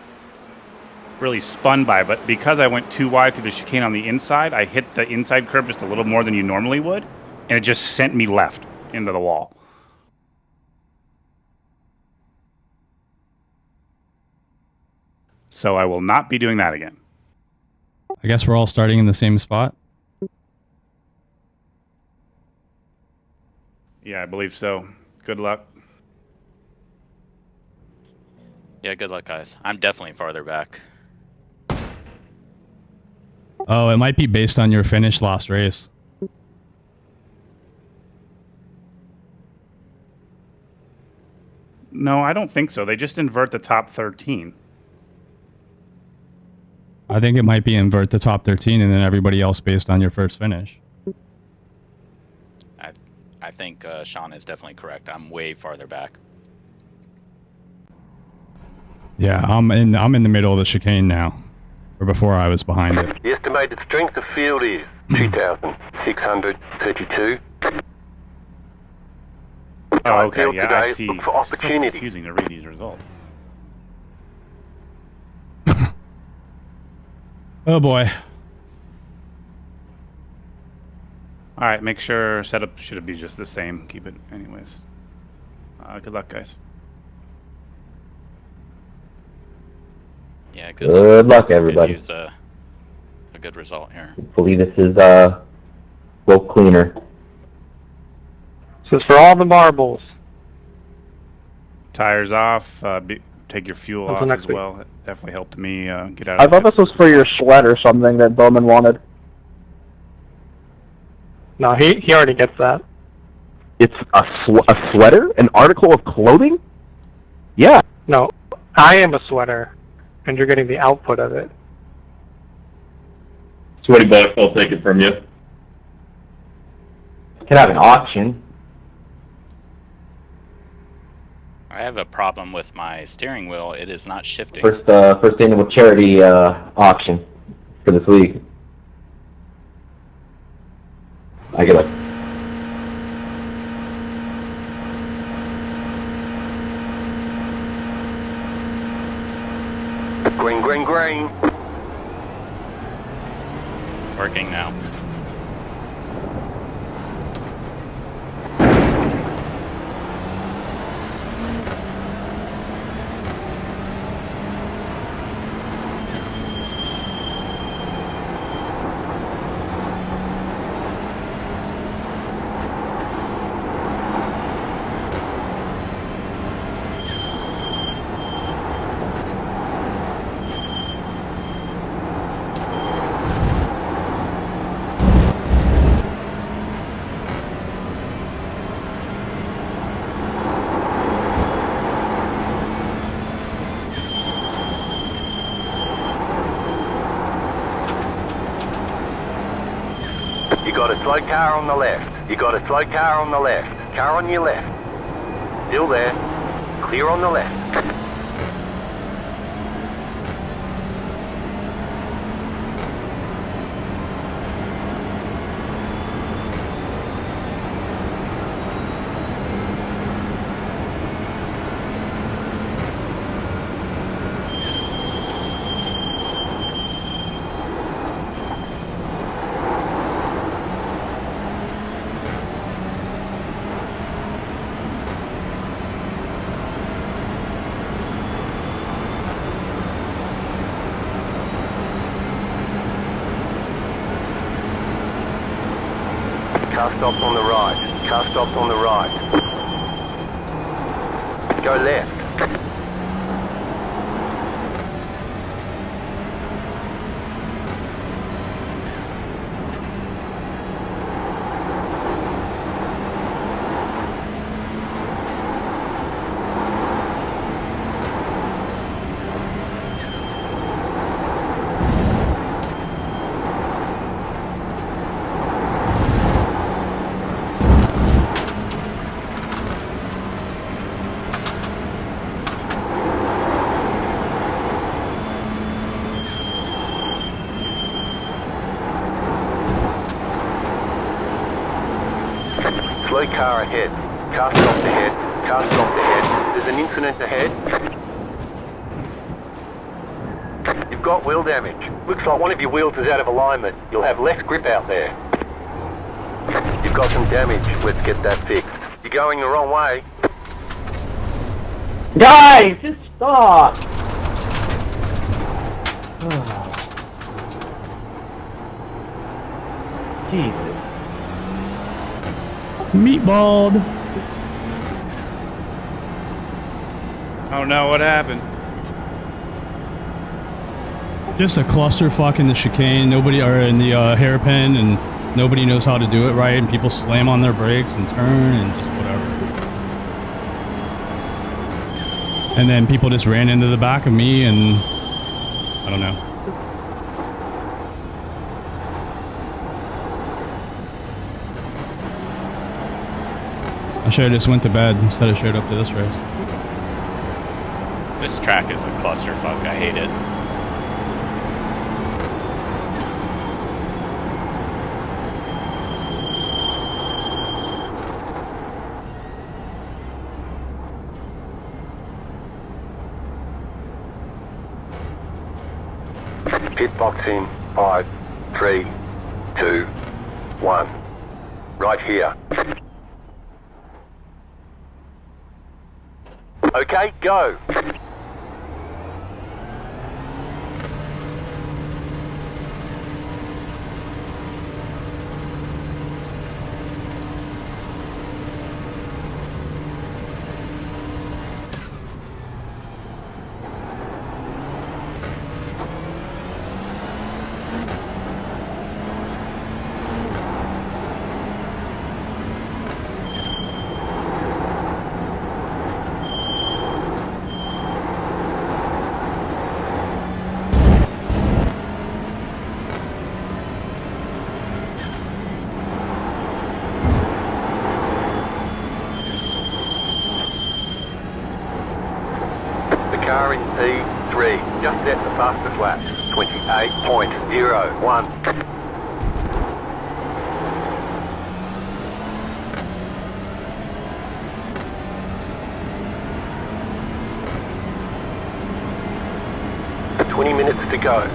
really spun by, but because I went too wide through the chicane on the inside, I hit the inside curb just a little more than you normally would, and it just sent me left into the wall. So I will not be doing that again. I guess we're all starting in the same spot. Yeah, I believe so. Good luck. Yeah, good luck, guys. I'm definitely farther back. Oh, it might be based on your finish last race. No, I don't think so. They just invert the top 13. I think it might be invert the top 13 and then everybody else based on your first finish. I think Shaun is definitely correct. I'm way farther back. Yeah, I'm in the middle of the chicane now. Or before I was behind it. The estimated strength of field is 2,632. Oh, okay, yeah, I see. Look for opportunity. It's so confusing to read these results. Oh boy. All right, make sure setup should be just the same. Keep it anyways. Good luck, guys. Yeah, Good luck, everybody. Could use a good result here. Hopefully this is a little cleaner. This is for all the marbles. Tires off. Take your fuel Until off next as week. well. It definitely helped me get out I of thought the this was for your sweat or something that Bowman wanted. No, he already gets that. It's a sweater? An article of clothing? Yeah. No, I am a sweater, and you're getting the output of it. $20, I'll take it from you. Can have an auction. I have a problem with my steering wheel. It is not shifting. First annual charity auction for this week. I get it. green. Working now. You got a slow car on the left. You got a slow car on the left. Car on your left. Still there. Clear on the left. Car stops on the right. Car stops on the right. Go left. Slow car ahead. Car stopped ahead. Car stopped ahead. There's an incident ahead. You've got wheel damage. Looks like one of your wheels is out of alignment. You'll have less grip out there. You've got some damage. Let's get that fixed. You're going the wrong way. Guys, just stop! Jesus. Meatballed. Oh no, what happened? Just a clusterfuck in the chicane. Nobody are in the hairpin, and nobody knows how to do it right. And people slam on their brakes and turn and just whatever. And then people just ran into the back of me, and I don't know. I should have just went to bed instead of showed up to this race. This track is a clusterfuck. I hate it. Pit box in 5, 3, 2, 1. Right here. Okay, go. Car in P3, just set the fastest lap, 28.01. .20 minutes to go.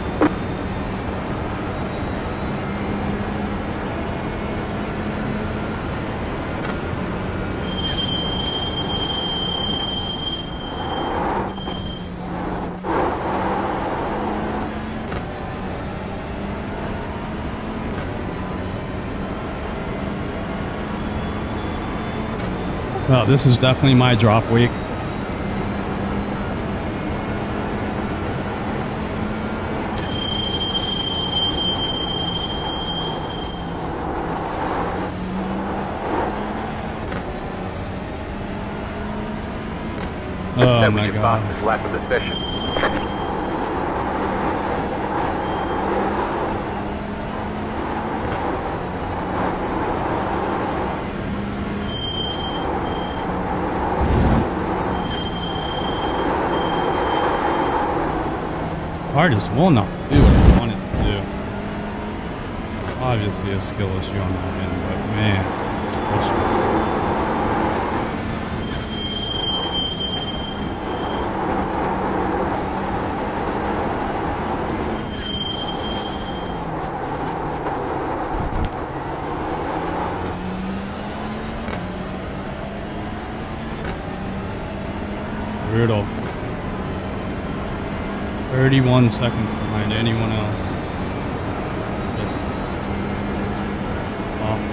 Well, this is definitely my drop week. Oh That was my your god. fastest lap of the session. Car just will not do what I want it to do. Obviously a skill issue on that end, but man, it's frustrating. Brutal. 31 seconds behind anyone else. Just awful.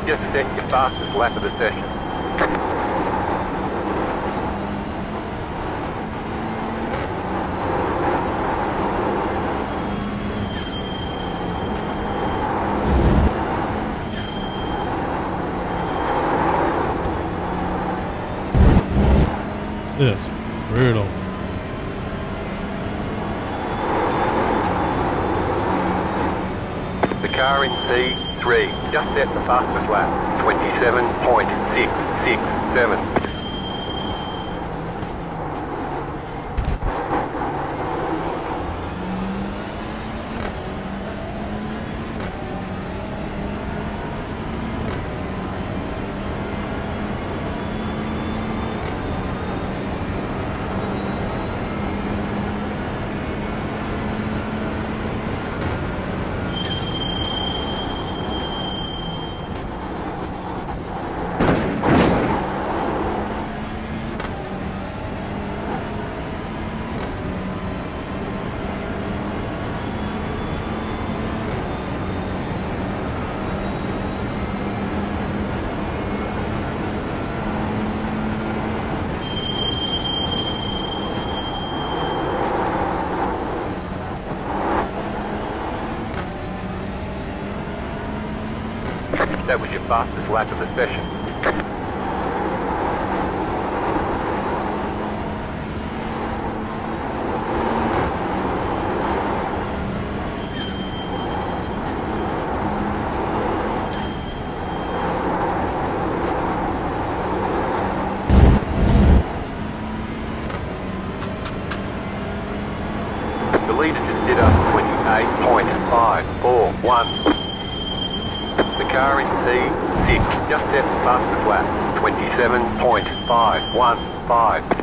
Just set your fastest lap of the session. This brutal. The car in C3 just set the fastest lap, 27.667. That was your fastest lap of the session. The leader just did up 28.541. The car in C6 just set the fastest lap, 27.515.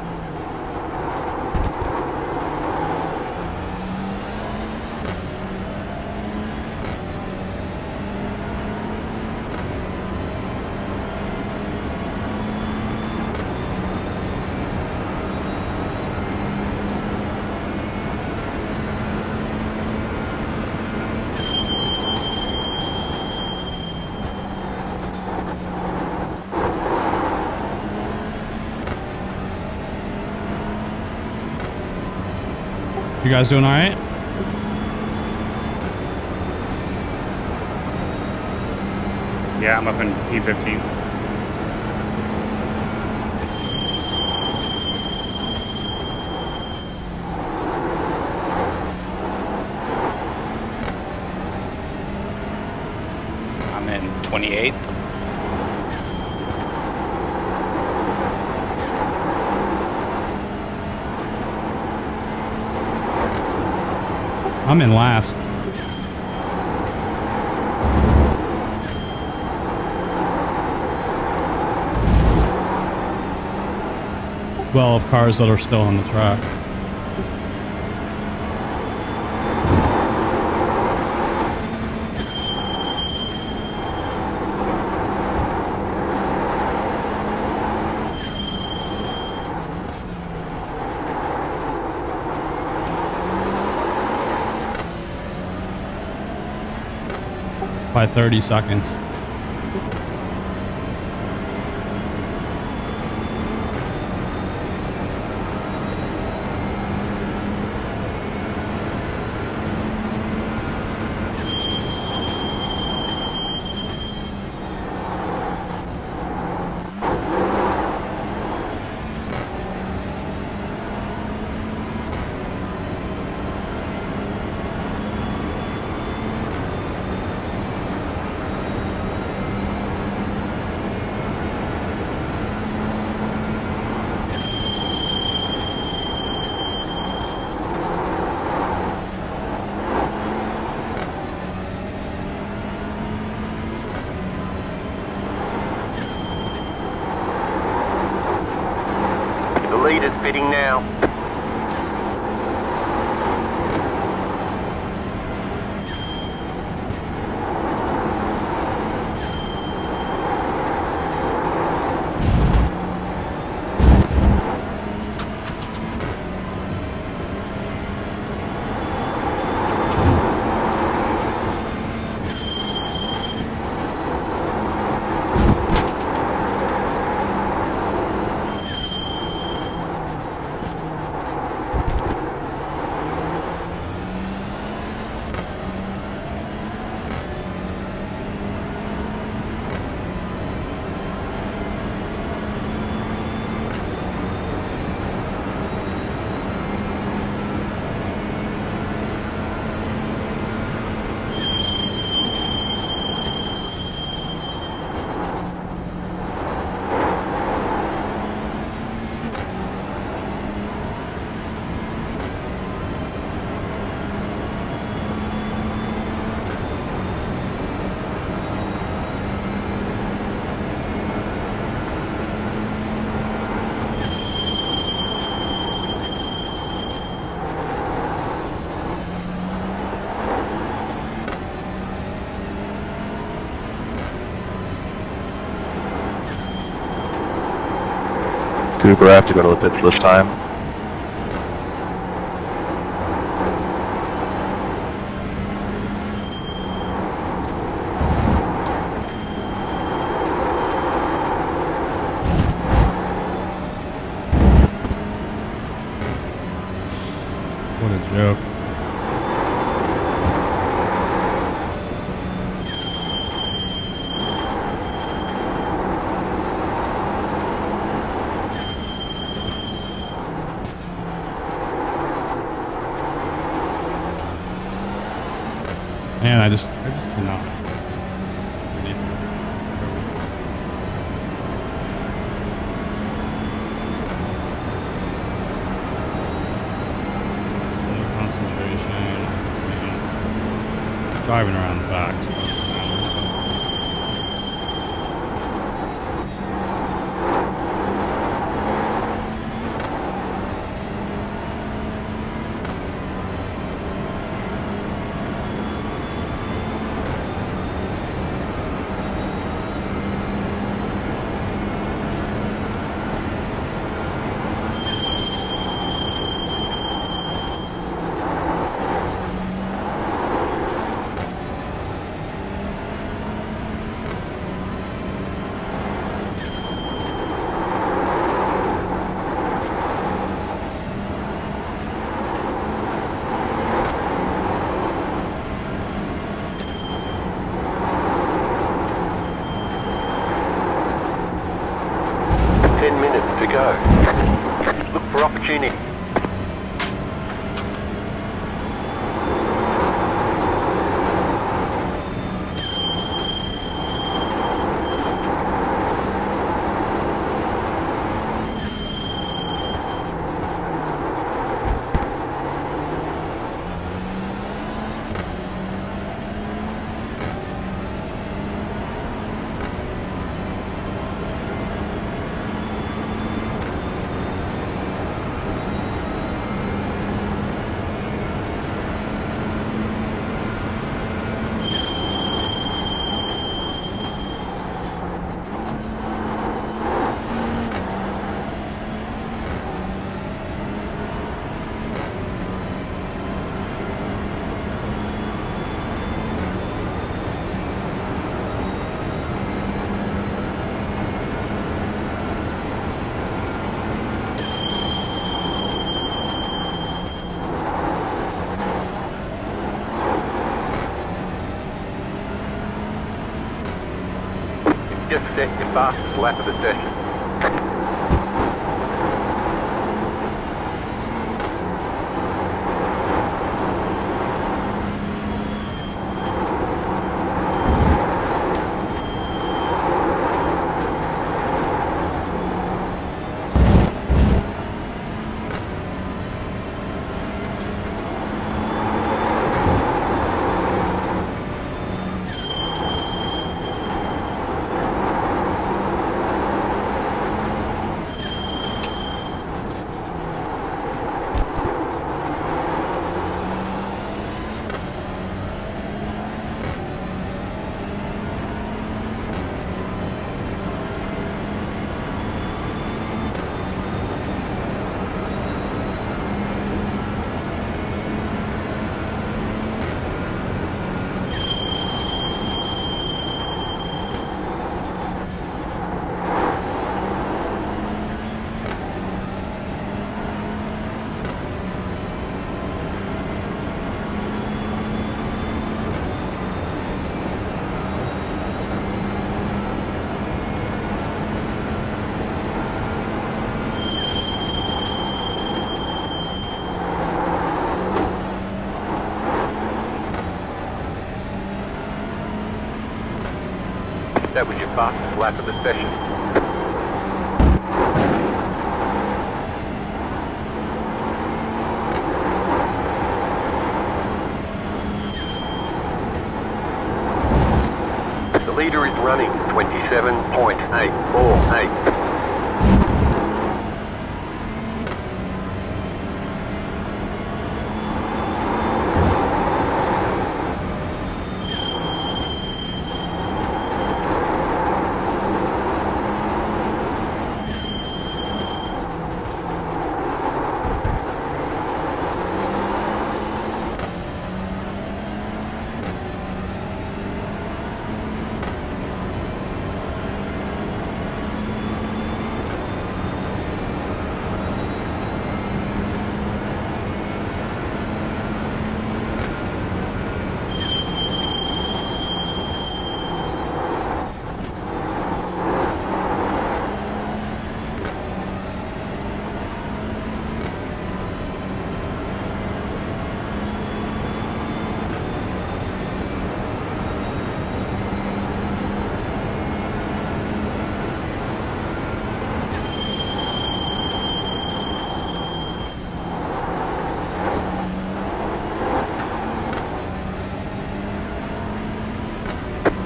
You guys doing all right? Yeah, I'm up in P15. 28th. I'm in last. 12 cars that are still on the track. By 30 seconds. Leader's pitting now. Cooper, I have to go to the pits this time. What a joke. Man, I just cannot. Slow concentration. Driving around the back. So it doesn't matter. To go. Look for opportunity. set your fastest lap of the session. That was your fastest lap of the session. The leader is running 27.848.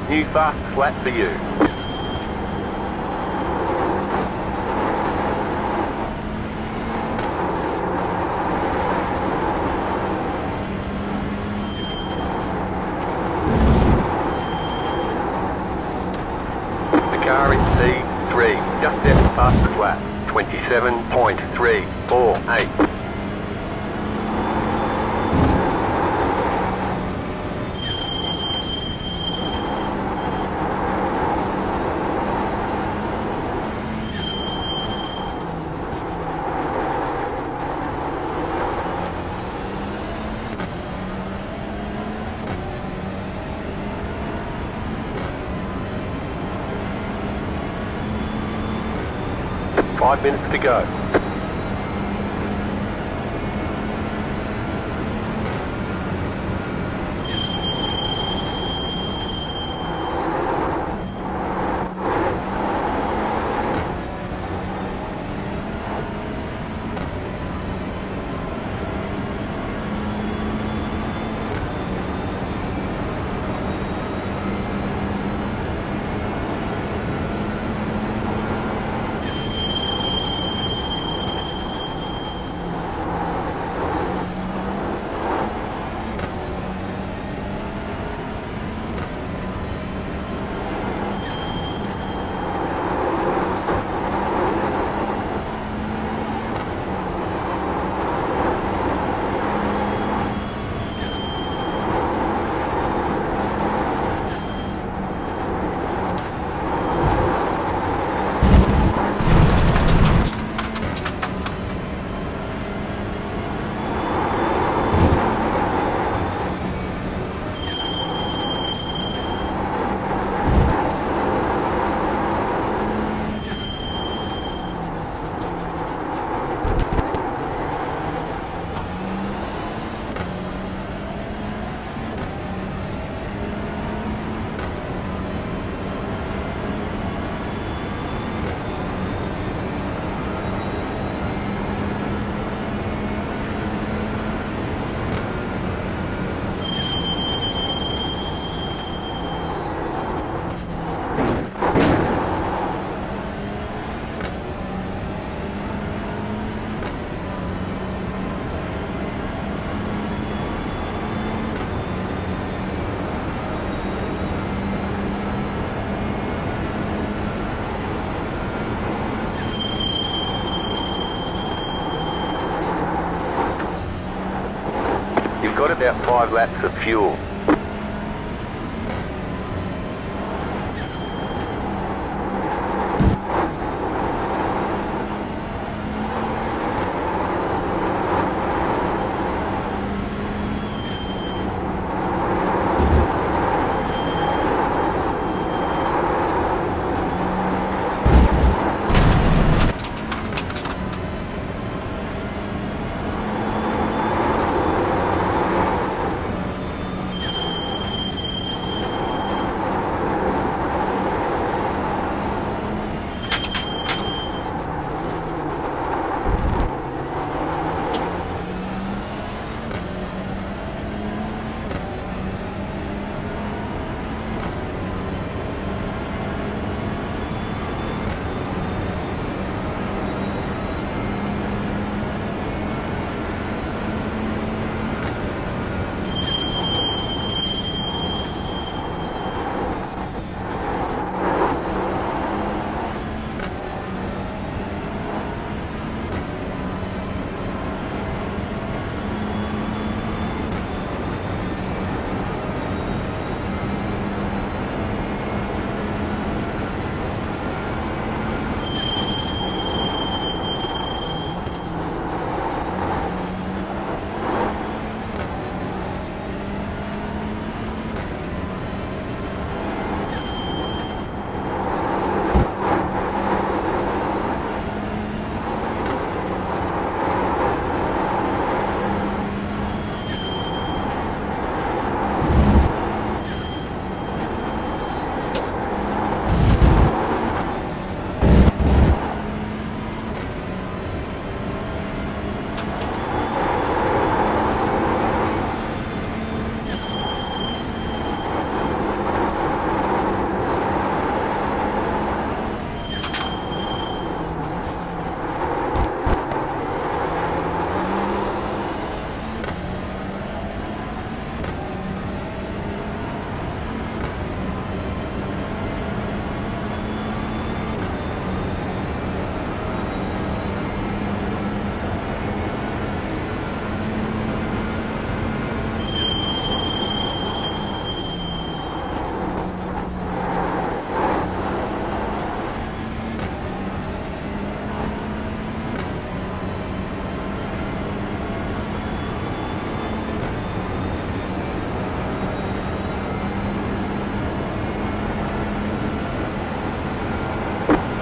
New fastest lap for you. The car is C3, just set the fastest lap, 27.348. 5 minutes to go. You've got about 5 laps of fuel.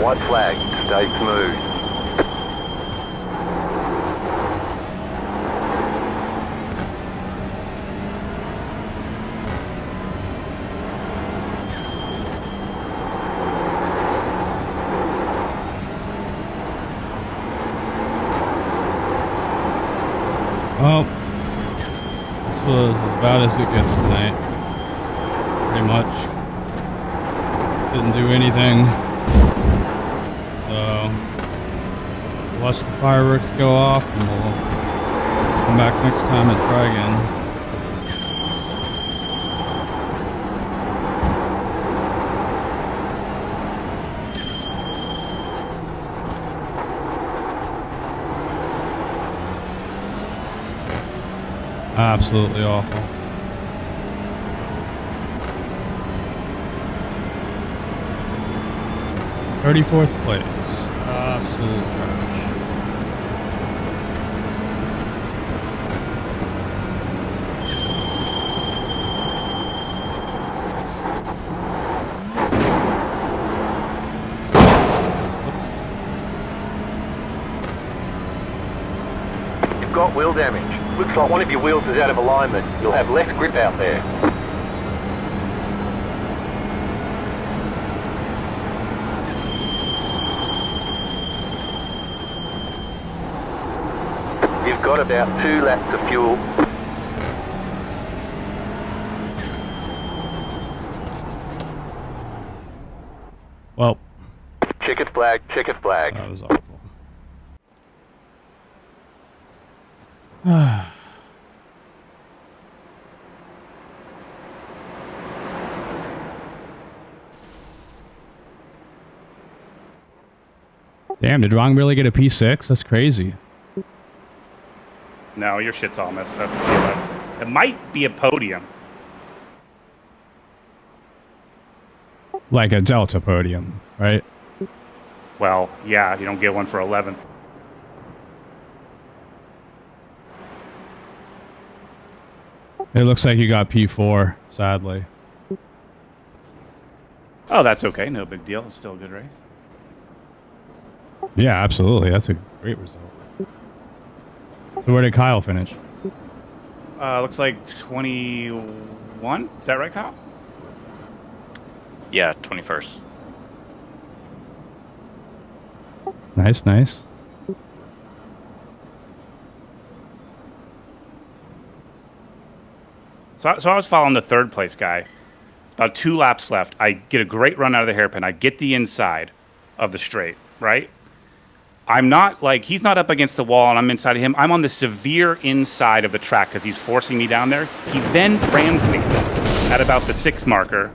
White flag, stay smooth. Well, this was as bad as it gets tonight. Pretty much. Didn't do anything. So, watch the fireworks go off and we'll come back next time and try again. Absolutely awful. "34th place. Absolute trash. You've got wheel damage. Looks like one of your wheels is out of alignment. You'll have less grip out there. You've got about 2 laps of fuel. Well, Checkered flag, checkered flag. that was awful. Damn, did Wrong really get a P6? That's crazy. No, your shit's all messed up. It might be a podium. Like a Delta podium, right? Well, yeah, you don't get one for 11th. It looks like you got P4, sadly. Oh, that's okay. No big deal. It's still a good race. Yeah, absolutely. That's a great result. So where did Kyle finish? Looks like 21. Is that right, Kyle? Yeah, 21st. Nice, nice. So I was following the third place guy. About 2 laps left. I get a great run out of the hairpin. I get the inside of the straight, right? I'm not like, he's not up against the wall and I'm inside of him. I'm on the severe inside of the track because he's forcing me down there. He then rams me at about the 6 marker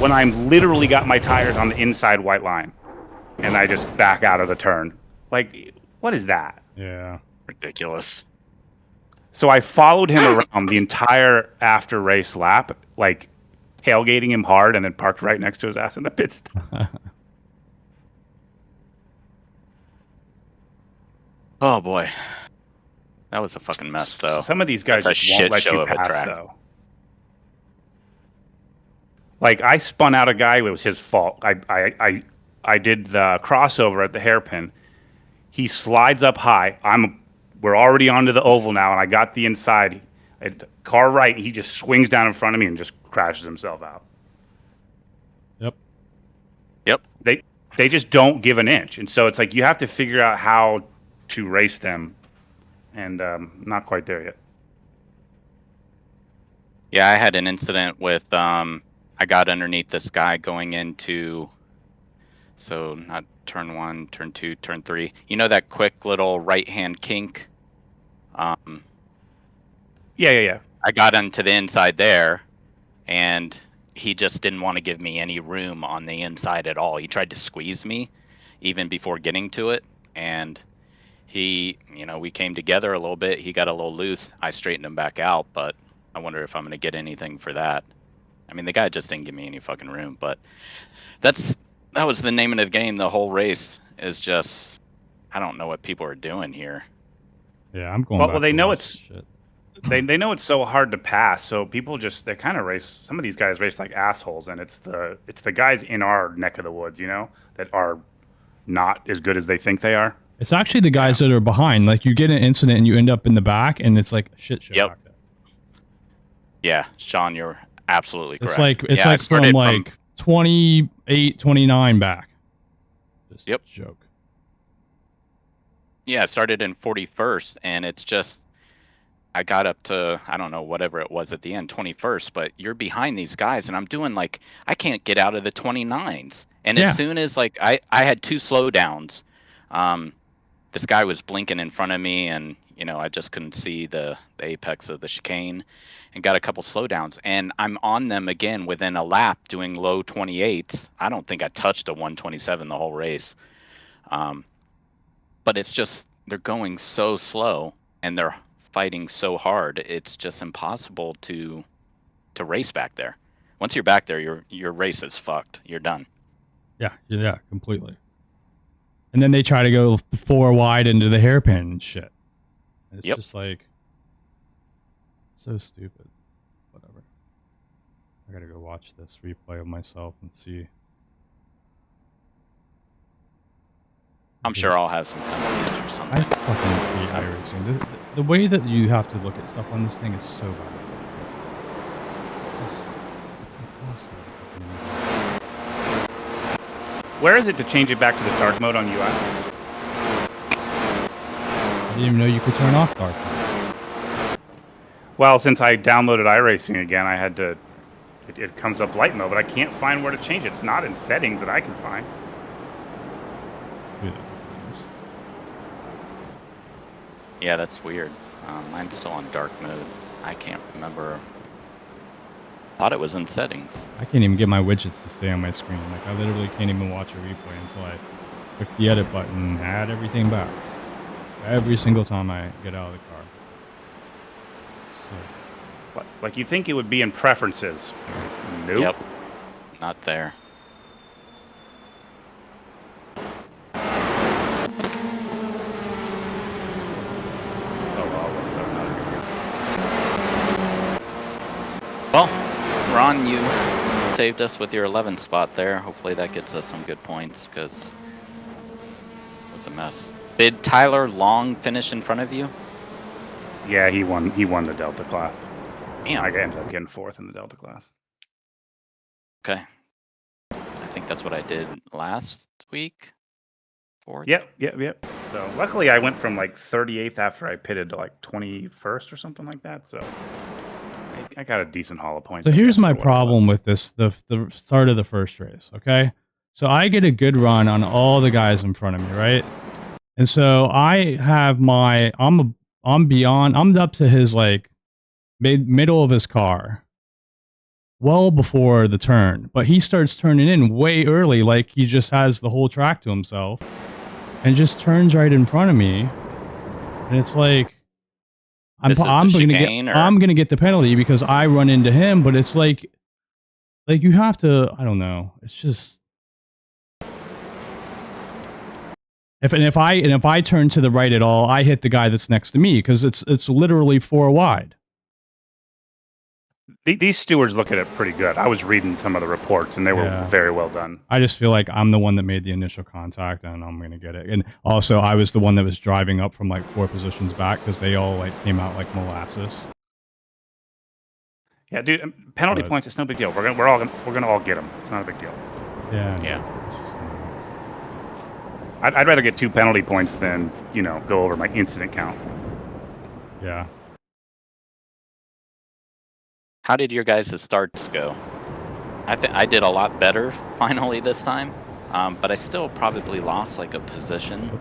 when I'm literally got my tires on the inside white line. And I just back out of the turn. Like, what is that? Yeah. Ridiculous. So I followed him around the entire after race lap, like tailgating him hard, and then parked right next to his ass in the pit stop. Oh boy, that was a fucking mess, though. Some of these guys That's a just won't shit let show you of a pass, track. though. Like I spun out a guy; it was his fault. I did the crossover at the hairpin. He slides up high. We're already onto the oval now, and I got the inside. Car right, he just swings down in front of me and just crashes himself out. Yep. They just don't give an inch, and so it's like you have to figure out how to race them, and not quite there yet. Yeah, I had an incident with I got underneath this guy going into, so not turn 1, turn 2, turn 3. You know that quick little right-hand kink? Yeah. I got into the inside there, and he just didn't want to give me any room on the inside at all. He tried to squeeze me even before getting to it, and he, we came together a little bit. He got a little loose. I straightened him back out, but I wonder if I'm going to get anything for that. I mean, the guy just didn't give me any fucking room, but that was the name of the game. The whole race is just, I don't know what people are doing here. Yeah, I'm going. Well, they know it's they know it's so hard to pass, so people they kind of race. Some of these guys race like assholes, and it's the guys in our neck of the woods, that are not as good as they think they are. It's actually the guys that are behind. Like you get an incident and you end up in the back, and it's like a shit show. Yep. Back there. Yeah, Shaun, you're absolutely correct. It's like from like 28, 29 back. Just Yep. Joke. Yeah, it started in 41st, and it's just, I got up to, I don't know, whatever it was at the end, 21st, but you're behind these guys, and I'm doing like, I can't get out of the 29s. And as soon as like, I had 2 slowdowns, this guy was blinking in front of me, and, I just couldn't see the apex of the chicane, and got a couple slowdowns, and I'm on them again within a lap doing low 28s. I don't think I touched a 127 the whole race. But it's just, they're going so slow and they're fighting so hard. It's just impossible to race back there. Once you're back there, your race is fucked. You're done. Yeah, completely. And then they try to go 4 wide into the hairpin and shit. It's just like so stupid. Whatever. I gotta go watch this replay of myself and see. I'm sure I'll have some penalties or something. I fucking hate iRacing. The way that you have to look at stuff on this thing is so bad. It's impossible. Where is it to change it back to the dark mode on UI? I didn't even know you could turn off dark mode. Well, since I downloaded iRacing again, I had to. It comes up light mode, but I can't find where to change it. It's not in settings that I can find. Yeah, that's weird. Mine's still on dark mode. I can't remember. Thought it was in settings. I can't even get my widgets to stay on my screen. Like, I literally can't even watch a replay until I click the edit button and add everything back. Every single time I get out of the car. Like you think it would be in preferences. Nope. Yep. Not there. Well, Ron, you saved us with your 11th spot there. Hopefully that gets us some good points, because it was a mess. Did Tyler Long finish in front of you? Yeah, he won the Delta class. Damn. I ended up getting 4th in the Delta class. Okay. I think that's what I did last week. 4th? Yep. So luckily I went from like 38th after I pitted to like 21st or something like that. So I got a decent haul of points. So I here's guess, my for what it problem was. with this: the start of the first race. Okay, so I get a good run on all the guys in front of me, right? And so I have my I'm up to his like middle of his car, well before the turn, but he starts turning in way early, like he just has the whole track to himself, and just turns right in front of me, and it's like. I'm gonna get the penalty because I run into him, but it's like you have to. I don't know. It's just if I turn to the right at all, I hit the guy that's next to me because it's literally 4 wide. These stewards look at it pretty good. I was reading some of the reports, and they were very well done. I just feel like I'm the one that made the initial contact, and I'm going to get it. And also, I was the one that was driving up from like 4 positions back because they all like came out like molasses. Yeah, dude, penalty points. It's no big deal. We're gonna all get them. It's not a big deal. Yeah. I'd rather get 2 penalty points than go over my incident count. Yeah. How did your guys' starts go? I think I did a lot better finally this time, but I still probably lost like a position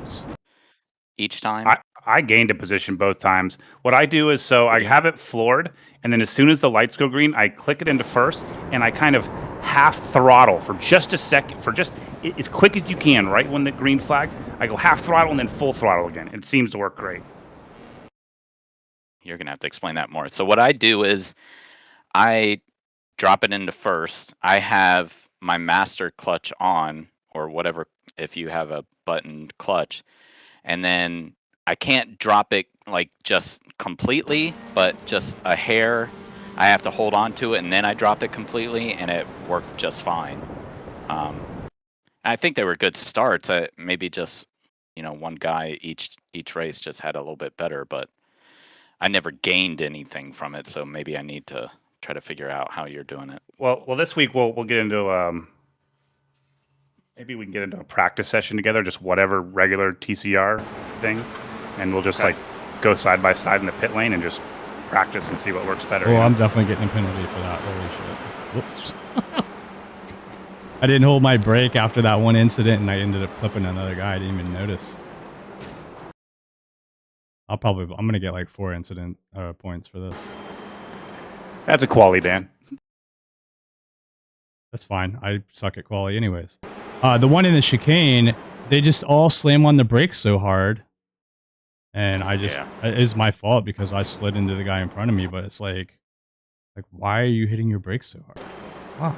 each time. I gained a position both times. What I do is I have it floored, and then as soon as the lights go green, I click it into first, and I kind of half throttle for just a second, for just as quick as you can, right when the green flags. I go half throttle and then full throttle again. It seems to work great. You're going to have to explain that more. So what I do is I drop it into first. I have my master clutch on, or whatever, if you have a buttoned clutch. And then I can't drop it like just completely, but just a hair. I have to hold on to it, and then I drop it completely, and it worked just fine. I think they were good starts. Maybe just, one guy each race just had a little bit better, but I never gained anything from it, so maybe I need to try to figure out how you're doing it. Well, this week we'll get into maybe we can get into a practice session together, just whatever regular TCR thing, and we'll just like go side by side in the pit lane and just practice and see what works better. Well, I'm definitely getting a penalty for that. Holy shit! Whoops. I didn't hold my brake after that one incident, and I ended up clipping another guy. I didn't even notice. I'm gonna get like 4 incident points for this. That's a quality, Dan. That's fine. I suck at quality anyways. The one in the chicane, they just all slam on the brakes so hard. And it is my fault because I slid into the guy in front of me, but it's like why are you hitting your brakes so hard? Wow.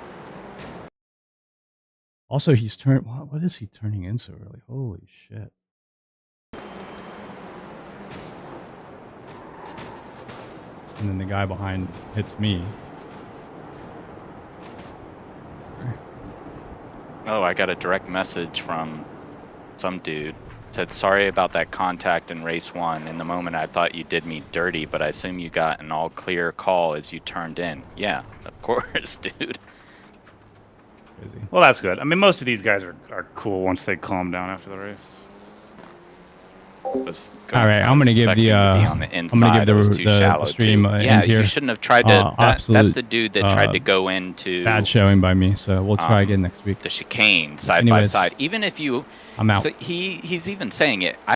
Also, he's what is he turning in so early? Holy shit. And then the guy behind hits me. Oh, I got a direct message from some dude. Said, sorry about that contact in race 1. In the moment, I thought you did me dirty, but I assume you got an all-clear call as you turned in. Yeah, of course, dude. Crazy. Well, that's good. I mean, most of these guys are cool once they calm down after the race. All right, I'm gonna give the stream end here. You shouldn't have tried to. That's the dude that tried to go into bad showing by me. So we'll try again next week. The chicane side by side. Even if you, I'm out. So he's even saying it.